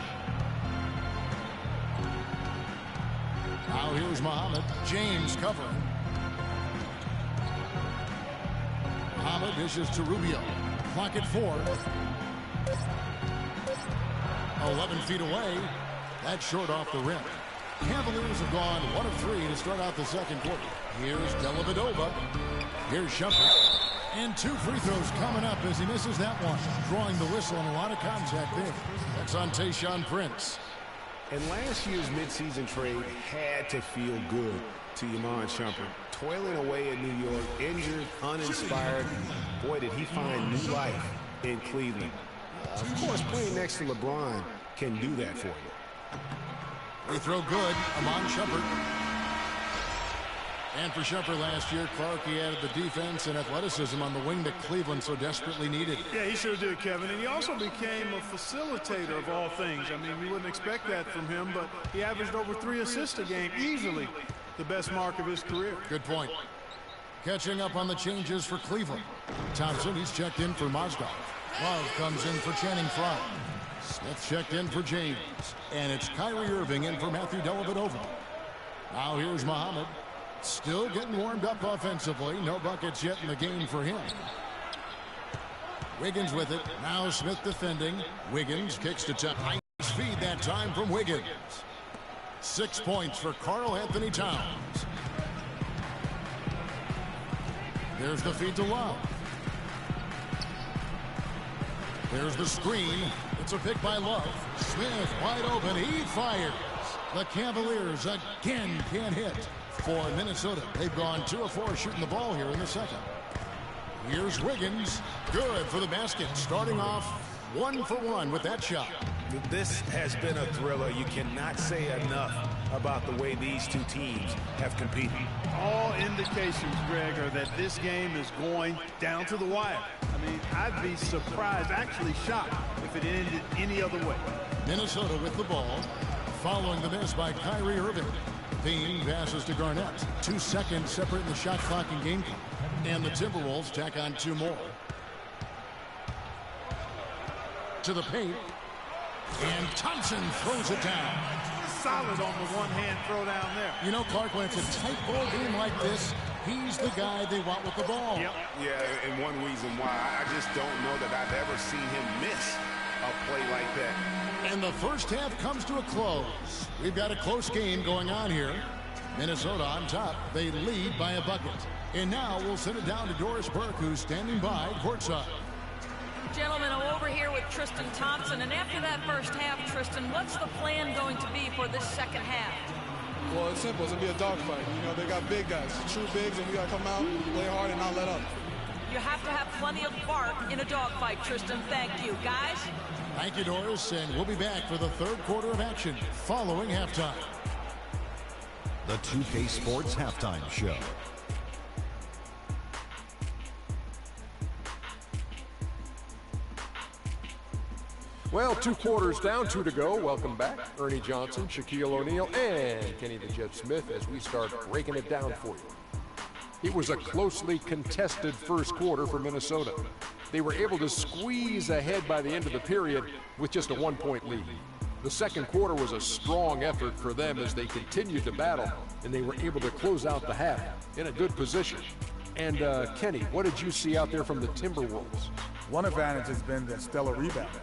Now here's Muhammad. James covering. Muhammad dishes to Rubio. Clock at 4. 11 feet away. That's short off the rim. Cavaliers have gone 1 of 3 to start out the second quarter. Here's Dellavedova. Here's Shumpert. And 2 free throws coming up as he misses that one. Drawing the whistle and a lot of contact there. That's on Tayshaun Prince. And last year's midseason trade had to feel good to Iman Shumpert. Toiling away in New York, injured, uninspired. Boy, did he find new life in Cleveland. Of course, playing next to LeBron can do that for you. Free throw good. Iman Shumpert. And for Shumpert last year, Clark, he added the defense and athleticism on the wing that Cleveland so desperately needed. Yeah, he sure did, Kevin. And he also became a facilitator of all things. I mean, you wouldn't expect that from him, but he averaged over 3 assists a game, easily the best mark of his career. Good point. Catching up on the changes for Cleveland. Thompson, he's checked in for Mozgov. Love comes in for Channing Frye. Smith checked in for James. And it's Kyrie Irving in for Matthew Dellavedova. Now here's Muhammad. Still getting warmed up offensively. No buckets yet in the game for him. Wiggins with it. Now Smith defending. Wiggins kicks to top. Nice feed that time from Wiggins. 6 points for Karl Anthony Towns. There's the feed to Love. There's the screen. It's a pick by Love. Smith wide open. He fires. The Cavaliers again can't hit. For Minnesota, they've gone 2 of 4 shooting the ball here in the second. Here's Wiggins. Good for the basket. Starting off 1 for 1 with that shot. This has been a thriller. You cannot say enough about the way these two teams have competed. All indications, Greg, are that this game is going down to the wire. I mean, I'd be surprised, actually shocked, if it ended any other way. Minnesota with the ball. Following the miss by Kyrie Irving. Bean passes to Garnett. 2 seconds separating the shot clock and game clock. And the Timberwolves tack on 2 more. To the paint. And Thompson throws it down. Solid on the one-hand throw down there. You know, Clark, when it's a tight ball game like this, he's the guy they want with the ball. Yep. Yeah, and one reason why I just don't know that I've ever seen him miss a play like that. And the first half comes to a close. We've got a close game going on here. Minnesota on top. They lead by a bucket. And now we'll send it down to Doris Burke, who's standing by courtside. Gentlemen, I'm over here with Tristan Thompson. And after that first half, Tristan, what's the plan going to be for this second half? Well, it's simple. It's going to be a dogfight. You know, they got big guys, true bigs, and we got to come out, play hard, and not let up. You have to have plenty of bark in a dogfight, Tristan. Thank you. Guys? Thank you, Doris, and we'll be back for the third quarter of action following halftime. The 2K Sports Halftime Show. Well, 2 quarters down, 2 to go. Welcome back. Ernie Johnson, Shaquille O'Neal, and Kenny the Jet Smith as we start breaking it down for you. It was a closely contested first quarter for Minnesota. They were able to squeeze ahead by the end of the period with just a 1-point lead. The second quarter was a strong effort for them as they continued to battle, and they were able to close out the half in a good position. And Kenny, what did you see out there from the Timberwolves? One advantage has been their stellar rebounding.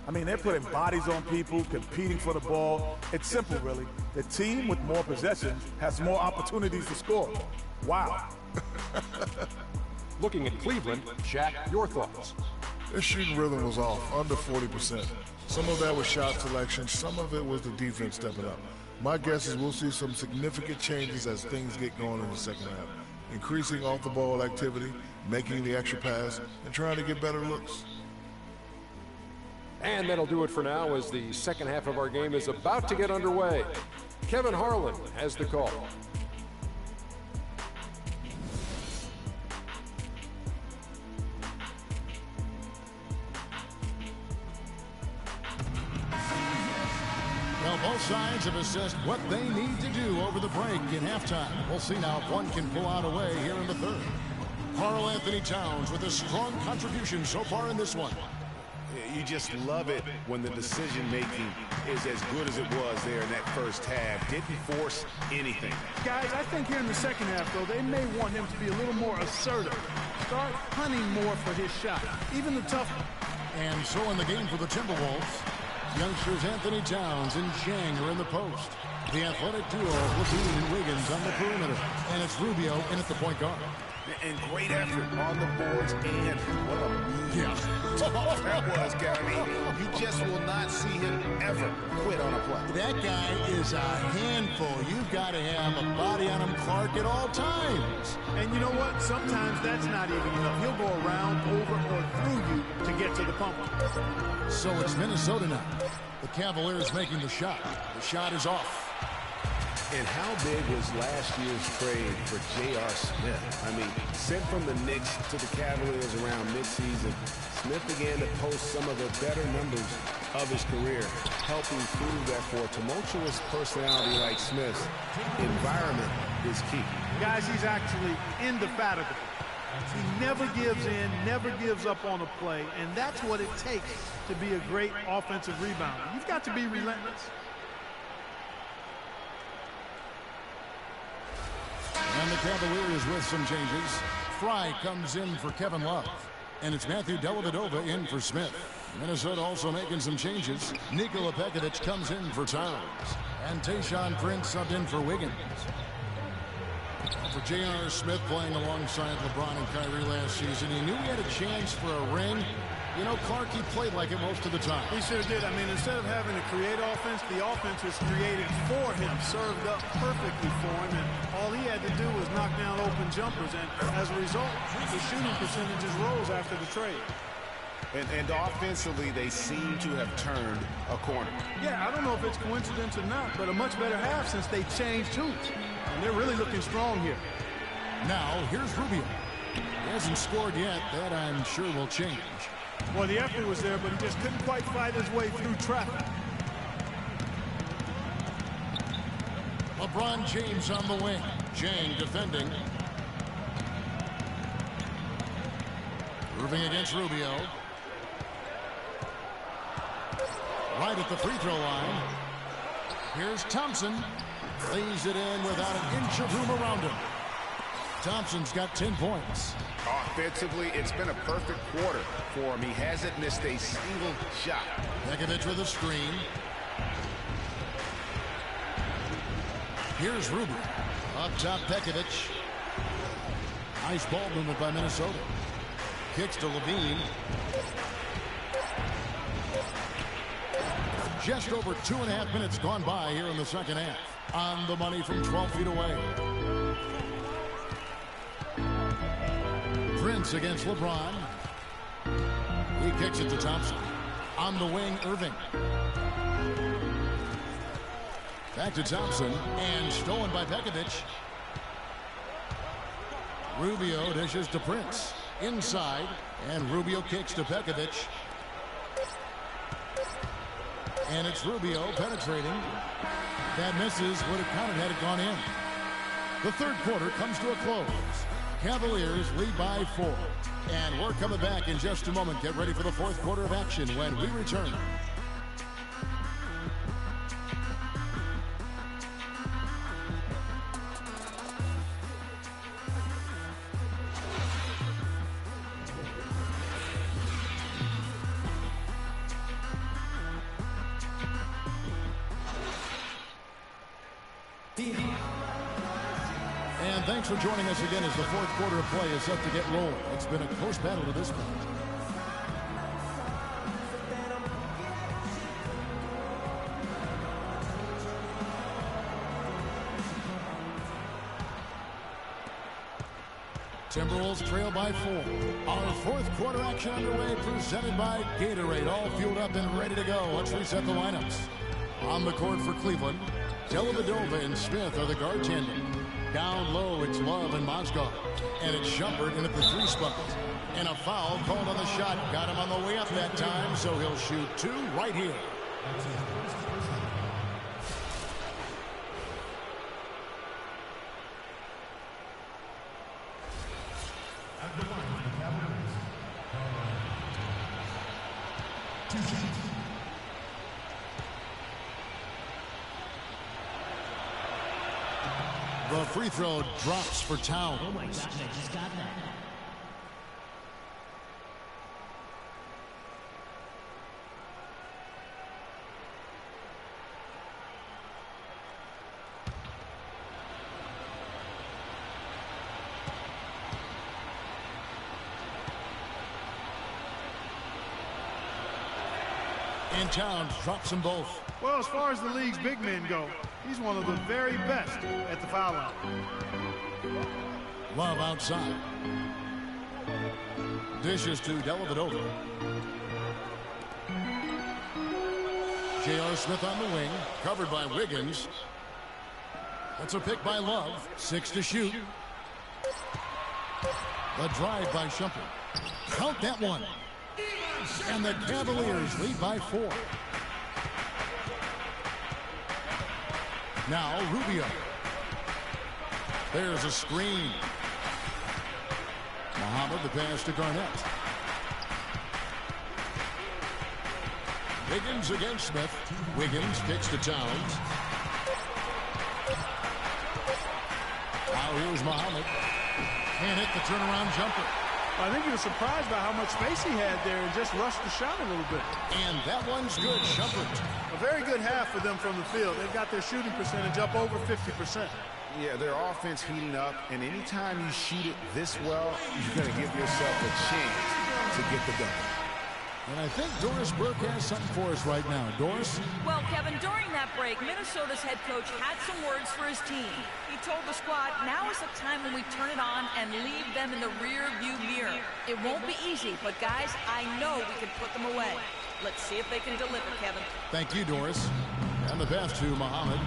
I mean, they're putting bodies on people, competing for the ball. It's simple, really. The team with more possessions has more opportunities to score. Wow. Looking at Cleveland, Shaq, your thoughts? Their shooting rhythm was off, under 40%. Some of that was shot selection. Some of it was the defense stepping up. My guess is we'll see some significant changes as things get going in the second half. Increasing off-the-ball activity, making the extra pass, and trying to get better looks. And that'll do it for now as the second half of our game is about to get underway. Kevin Harlan has the call. Well, both sides have assessed what they need to do over the break in halftime. We'll see now if one can pull out away here in the third. Karl Anthony Towns with a strong contribution so far in this one. You just love it when the decision-making is as good as it was there in that first half. Didn't force anything. Guys, I think here in the second half, though, they may want him to be a little more assertive. Start hunting more for his shot, even the tough one. And so in the game for the Timberwolves, youngsters Anthony Towns and Chang are in the post. The athletic duo of Levine and Wiggins on the perimeter. And it's Rubio in at the point guard. And great effort on the boards, and what a mean that was, Gary. You just will not see him ever quit on a play. That guy is a handful. You've got to have a body on him, Clark, at all times. And you know what? Sometimes that's not even enough. He'll go around, over, or through you to get to the pump. So it's Minnesota now. The Cavaliers making the shot. The shot is off. And how big was last year's trade for J.R. Smith? I mean, sent from the Knicks to the Cavaliers around midseason, Smith began to post some of the better numbers of his career, helping prove that for a tumultuous personality like Smith's, environment is key. Guys, he's actually indefatigable. He never gives in, never gives up on a play, and that's what it takes to be a great offensive rebounder. You've got to be relentless. And the Cavaliers with some changes. Fry comes in for Kevin Love. And it's Matthew Dellavedova in for Smith. Minnesota also making some changes. Nikola Pekovic comes in for Towns. And Tayshaun Prince subbed in for Wiggins. For J.R. Smith playing alongside LeBron and Kyrie last season, he knew he had a chance for a ring. You know, Clark, he played like it most of the time. He sure did. I mean, instead of having to create offense, the offense was created for him, served up perfectly for him, and all he had to do was knock down open jumpers, and as a result, the shooting percentages rose after the trade. And offensively, they seem to have turned a corner. Yeah, I don't know if it's coincidence or not, but a much better half since they changed hoops. And they're really looking strong here. Now, here's Rubio. He hasn't scored yet. That, I'm sure, will change. Well, the effort was there, but he just couldn't quite fight his way through traffic. LeBron James on the wing. Jang defending. Irving against Rubio. Right at the free throw line. Here's Thompson. Lays it in without an inch of room around him. Thompson's got 10 points. Offensively, it's been a perfect quarter for him. He hasn't missed a single shot. Pekovic with a screen. Here's Rubio. Up top, Pekovic. Nice ball movement by Minnesota. Kicks to Levine. Just over 2.5 minutes gone by here in the second half. On the money from 12 feet away. Prince against LeBron. He kicks it to Thompson. On the wing, Irving. Back to Thompson. And stolen by Pekovic. Rubio dishes to Prince. Inside. And Rubio kicks to Pekovic. And it's Rubio penetrating. That misses. Would have counted had it gone in. The third quarter comes to a close. Cavaliers lead by 4. And we're coming back in just a moment. Get ready for the fourth quarter of action when we return. And thanks for joining us again as the fourth quarter of play is set to get rolling. It's been a close battle to this point. Timberwolves trail by 4. Our fourth quarter action underway, presented by Gatorade. All fueled up and ready to go. Let's reset the lineups. On the court for Cleveland, Dellavedova and Smith are the guard tandem. Down low, it's Love and Mozgov. And it's Shumpert in at the 3 spot. And a foul called on the shot. Got him on the way up that time, so he'll shoot 2 right here. The free throw drops for Towns. Oh my gosh, I just got that. And Towns drops them both. Well, as far as the league's big men go, he's one of the very best at the foul line. Love outside. Dishes to Dellavedova. J.R. Smith on the wing, covered by Wiggins. That's a pick by Love. 6 to shoot. The drive by Shumpert. Count that one. And the Cavaliers lead by 4. Now Rubio. There's a screen. Muhammad, the pass to Garnett. Wiggins against Smith. Wiggins kicks to Towns. Now here's Muhammad. Can't hit the turnaround jumper. I think he was surprised by how much space he had there and just rushed the shot a little bit. And that one's good. Shumpert. A very good half for them from the field. They've got their shooting percentage up over 50%. Yeah, their offense heating up, and anytime you shoot it this well, you're going to give yourself a chance to get the dunk. And I think Doris Burke has something for us right now. Doris? Well, Kevin, during that break, Minnesota's head coach had some words for his team. He told the squad, now is the time when we turn it on and leave them in the rear view mirror. It won't be easy, but guys, I know we can put them away. Let's see if they can deliver, Kevin. Thank you, Doris. And the pass to Muhammad.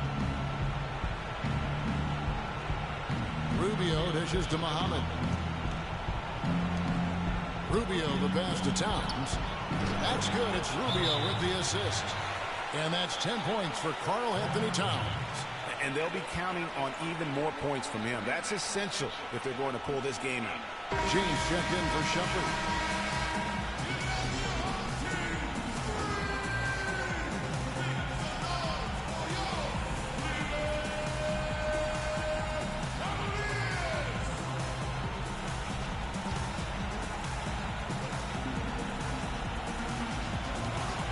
Rubio dishes to Muhammad. Rubio the pass to Towns. That's good. It's Rubio with the assist. And that's 10 points for Karl Anthony Towns. And they'll be counting on even more points from him. That's essential if they're going to pull this game out. James checked in for Shumpert.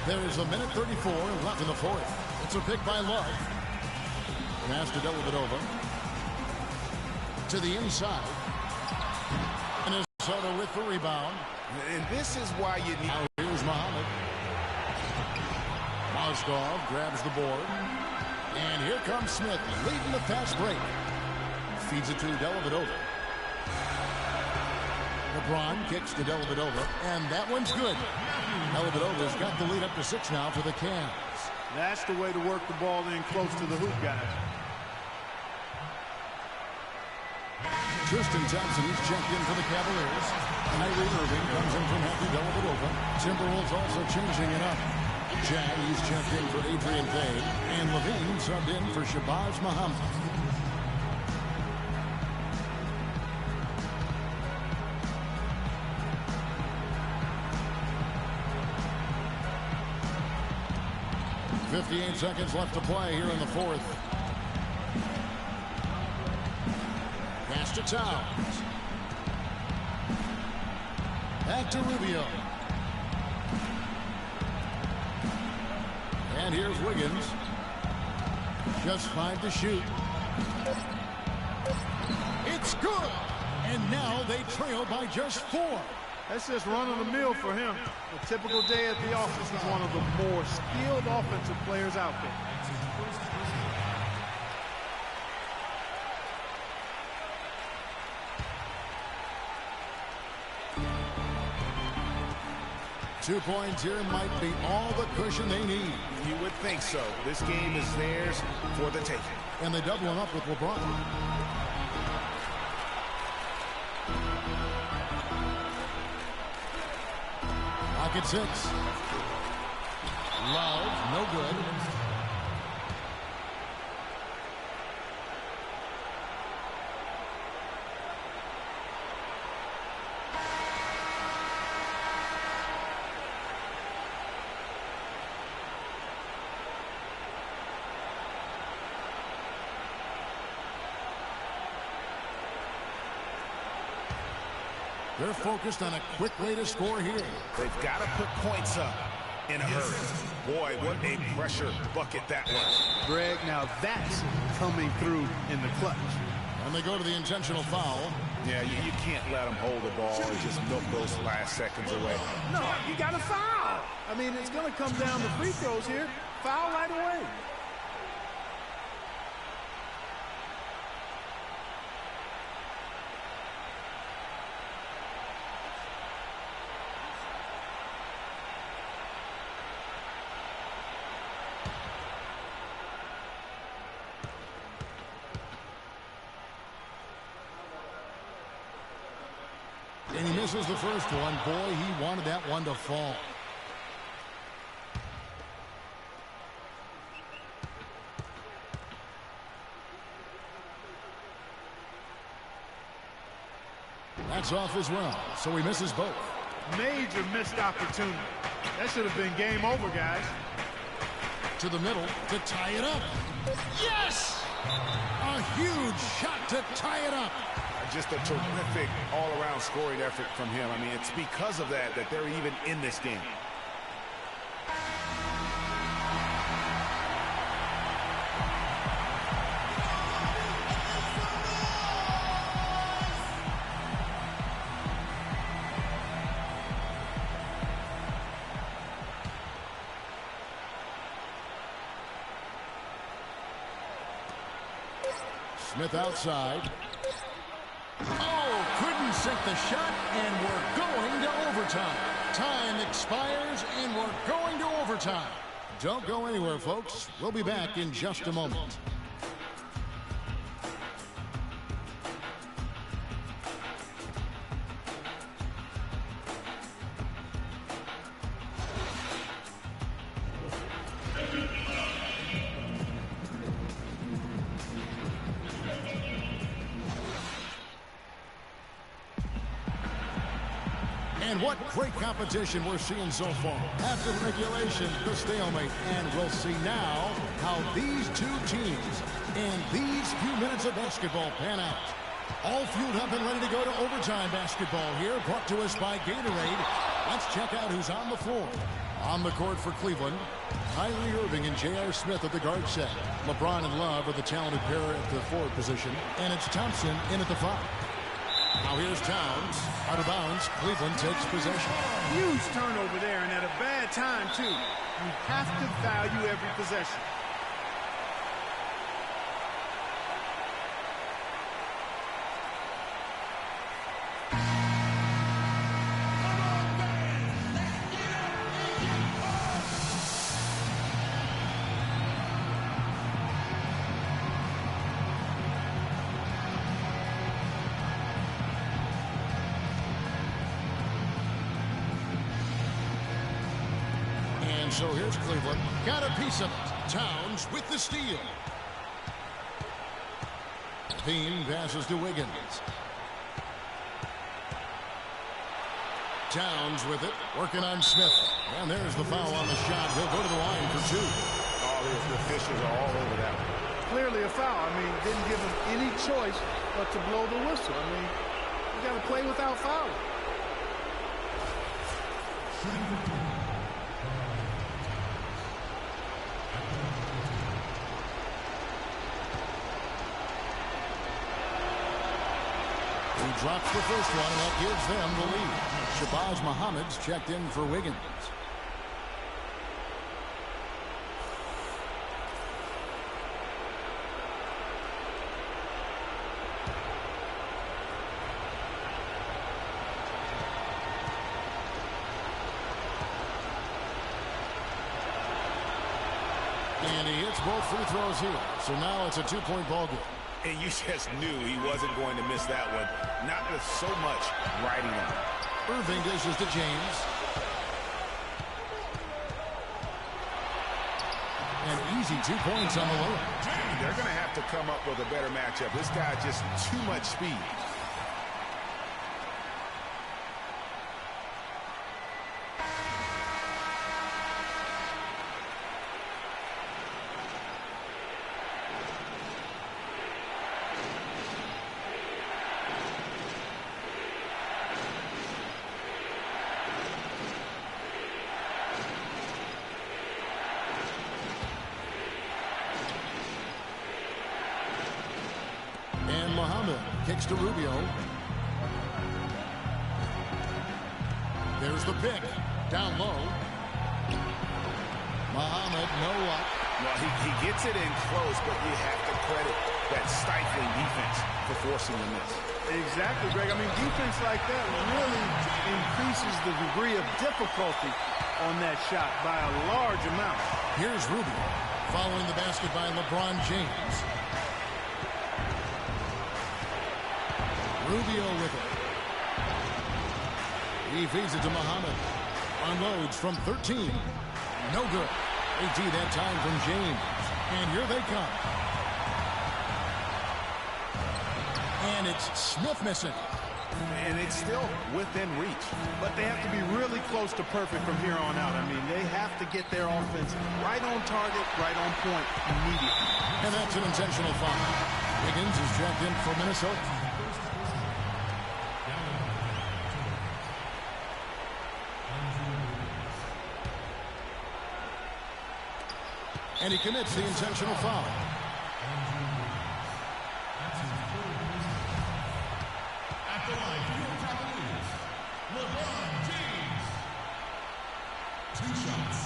There is a minute 34 left in the fourth. It's a pick by Love. Pass to Dellavedova. To the inside. Minnesota with the rebound. And this is why you need... Now here's Muhammad. Mozgov grabs the board. And here comes Smith leading the fast break. Feeds it to Dellavedova. LeBron kicks to Dellavedova. And that one's good. Dellavedova's got the lead up to 6 now for the Cavs. That's the way to work the ball in close to the hoop, guys. Tristan Thompson, he's checked in for the Cavaliers. Kyrie Irving comes in from Matthew Dellavedova. Timberwolves also changing it up. Chad, he's checked in for Adrian Payne. And Levine subbed in for Shabazz Muhammad. .58 seconds left to play here in the fourth. Pass to Towns. Back to Rubio. And here's Wiggins. Just 5 to shoot. It's good. And now they trail by just 4. That's just run-of-the-mill for him. A typical day at the office. He's one of the more skilled offensive players out there. Two points here might be all the cushion they need. You would think so. This game is theirs for the taking. And they double him up with LeBron. Pocket 6. Love, no good. They're focused on a quick way to score here. They've got to put points up in a hurry. Boy, what a pressure bucket that was. Greg, now that's coming through in the clutch. And they go to the intentional foul. Yeah, you can't let them hold the ball and just milk those last seconds away. No, you got to foul. I mean, it's going to come down to free throws here. Foul right away. And he misses the first one. Boy, he wanted that one to fall. That's off as well, so he misses both. Major missed opportunity. That should have been game over, guys. To the middle to tie it up. Yes! A huge shot to tie it up. Just a terrific all-around scoring effort from him. I mean, it's because of that they're even in this game. Smith outside. Oh, couldn't sink the shot, and we're going to overtime. Time expires, and we're going to overtime. Don't go anywhere, folks. We'll be back in just a moment. And what great competition we're seeing so far. After regulation, the stalemate. And we'll see now how these two teams and these few minutes of basketball pan out. All fueled up and ready to go to overtime basketball here, brought to us by Gatorade. Let's check out who's on the floor. On the court for Cleveland, Kyrie Irving and J.R. Smith at the guard set. LeBron and Love are the talented pair at the forward position. And it's Thompson in at the 5. Now here's Towns. Out of bounds. Cleveland takes possession. Huge turnover there, and at a bad time, too. You have to value every possession. So here's Cleveland. Got a piece of it. Towns with the steal. Bean passes to Wiggins. Towns with it. Working on Smith. And there's the foul on the shot. He'll go to the line for 2. Oh, the officials are all over that one. Clearly a foul. I mean, didn't give him any choice but to blow the whistle. I mean, you got to play without fouling. Drops the first one, and that gives them the lead. Shabazz Muhammad's checked in for Wiggins. And he hits both free throws here. So now it's a 2-point ball game. And you just knew he wasn't going to miss that one. Not with so much riding on it. Irving dishes to James. And easy 2 points on the low. They're going to have to come up with a better matchup. This guy just too much speed. Muhammad kicks to Rubio. There's the pick. Down low. Muhammad, no luck. Well, he gets it in close, but you have to credit that stifling defense for forcing the miss. Exactly, Greg. I mean, defense like that really increases the degree of difficulty on that shot by a large amount. Here's Rubio, following the basket by LeBron James. Rubio with it. He feeds it to Muhammad. Unloads from 13. No good. AT that time from James. And here they come. And it's Smith missing. And it's still within reach. But they have to be really close to perfect from here on out. I mean, they have to get their offense right on target, right on point immediately. And that's an intentional foul. Wiggins is checked in for Minnesota. And he commits the intentional foul. At the line, LeBron James. 2 shots.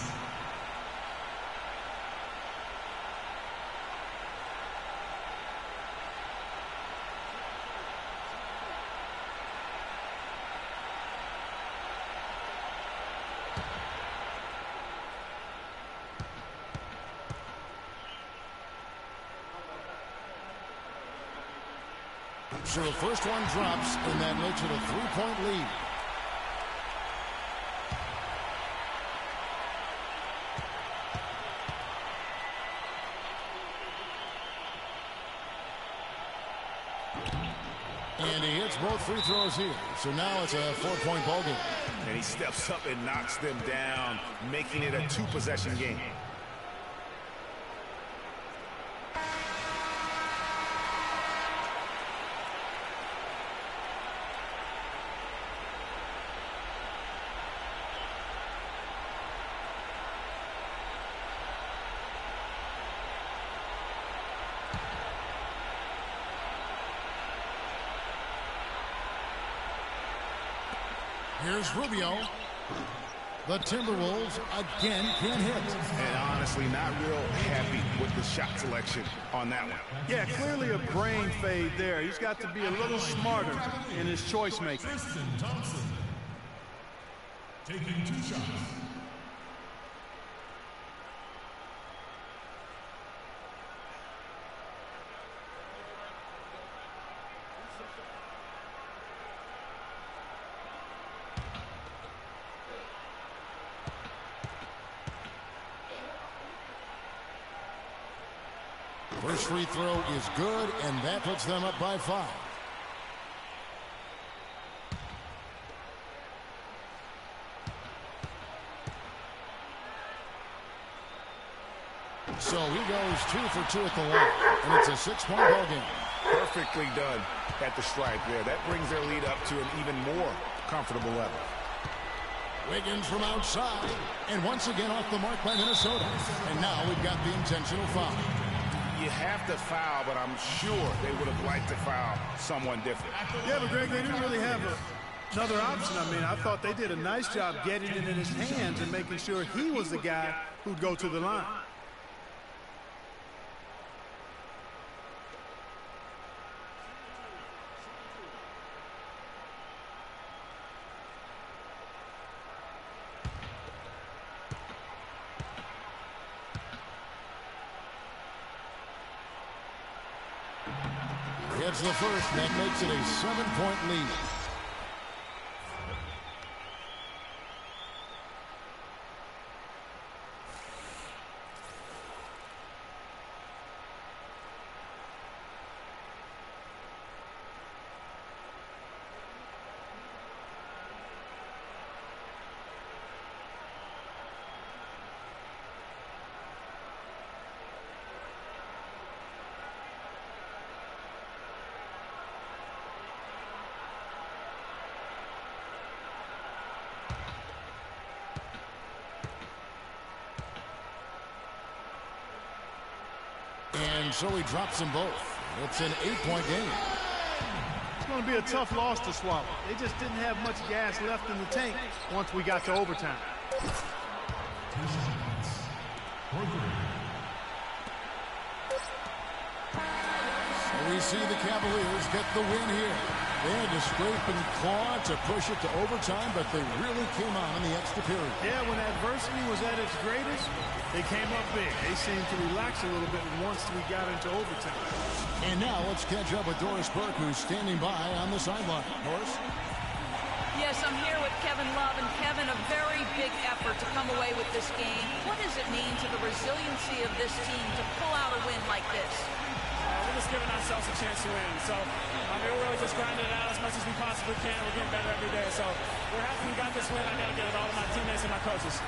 So the first one drops, and that makes it a 3-point lead. And he hits both free throws here. So now it's a 4-point ball game. And he steps up and knocks them down, making it a 2-possession game. Here's Rubio. The Timberwolves again can't hit. And honestly, not real happy with the shot selection on that one. Yeah, clearly a brain fade there. He's got to be a little smarter in his choice making. Tristan Thompson taking 2 shots. First free throw is good, and that puts them up by 5. So he goes 2 for 2 at the line, and it's a 6-point ball game. Perfectly done at the stripe there. That brings their lead up to an even more comfortable level. Wiggins from outside, and once again off the mark by Minnesota. And now we've got the intentional foul. You have to foul, but I'm sure they would have liked to foul someone different. Yeah, but Greg, they didn't really have another option. I mean, I thought they did a nice job getting it in his hands and making sure he was the guy who'd go to the line. It's the first. That makes it a 7-point lead. And so he drops them both. It's an 8-point game. going to be a tough loss to swallow. They just didn't have much gas left in the tank once we got to overtime. So we see the Cavaliers get the win here. They had to scrape and claw to push it to overtime, but they really came on in the extra period. Yeah, when adversity was at its greatest, they came up big. They seemed to relax a little bit once we got into overtime. And now let's catch up with Doris Burke, who's standing by on the sideline. Doris? Yes, I'm here with Kevin Love. And Kevin, a very big effort to come away with this game. What does it mean to the resiliency of this team to pull out a win like this? We're just giving ourselves a chance to win. So, we're really just grinding it out as much as we possibly can. We're getting better every day. So, we're happy we got this win. I got to give it all to my teammates and my coaches.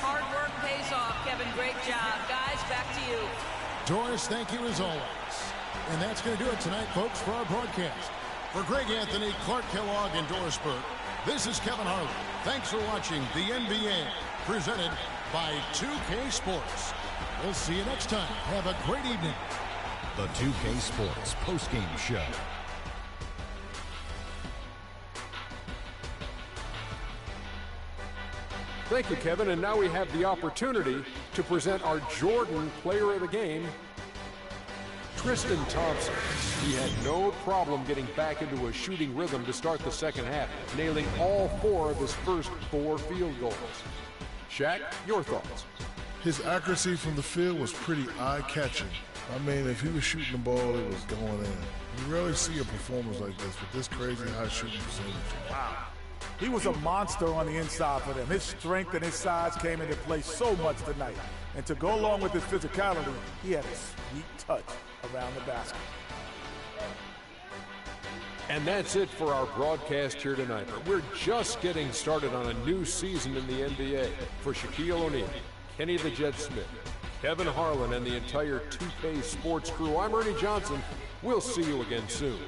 Hard work pays off, Kevin. Great job. Guys, back to you. Doris, thank you as always. And that's going to do it tonight, folks, for our broadcast. For Greg Anthony, Clark Kellogg, and Doris Burke, this is Kevin Harlan. Thanks for watching the NBA, presented by 2K Sports. We'll see you next time. Have a great evening. The 2K Sports postgame show. Thank you, Kevin. And now we have the opportunity to present our Jordan Player of the Game, Tristan Thompson. He had no problem getting back into a shooting rhythm to start the second half, nailing all 4 of his first 4 field goals. Shaq, your thoughts? His accuracy from the field was pretty eye-catching. I mean, if he was shooting the ball, it was going in. You rarely see a performance like this with this crazy high shooting percentage. Wow. He was a monster on the inside for them. His strength and his size came into play so much tonight. And to go along with his physicality, he had a sweet touch around the basket. And that's it for our broadcast here tonight. We're just getting started on a new season in the NBA. For Shaquille O'Neal, Kenny the Jet Smith, Kevin Harlan, and the entire 2K Sports crew, I'm Ernie Johnson. We'll see you again soon.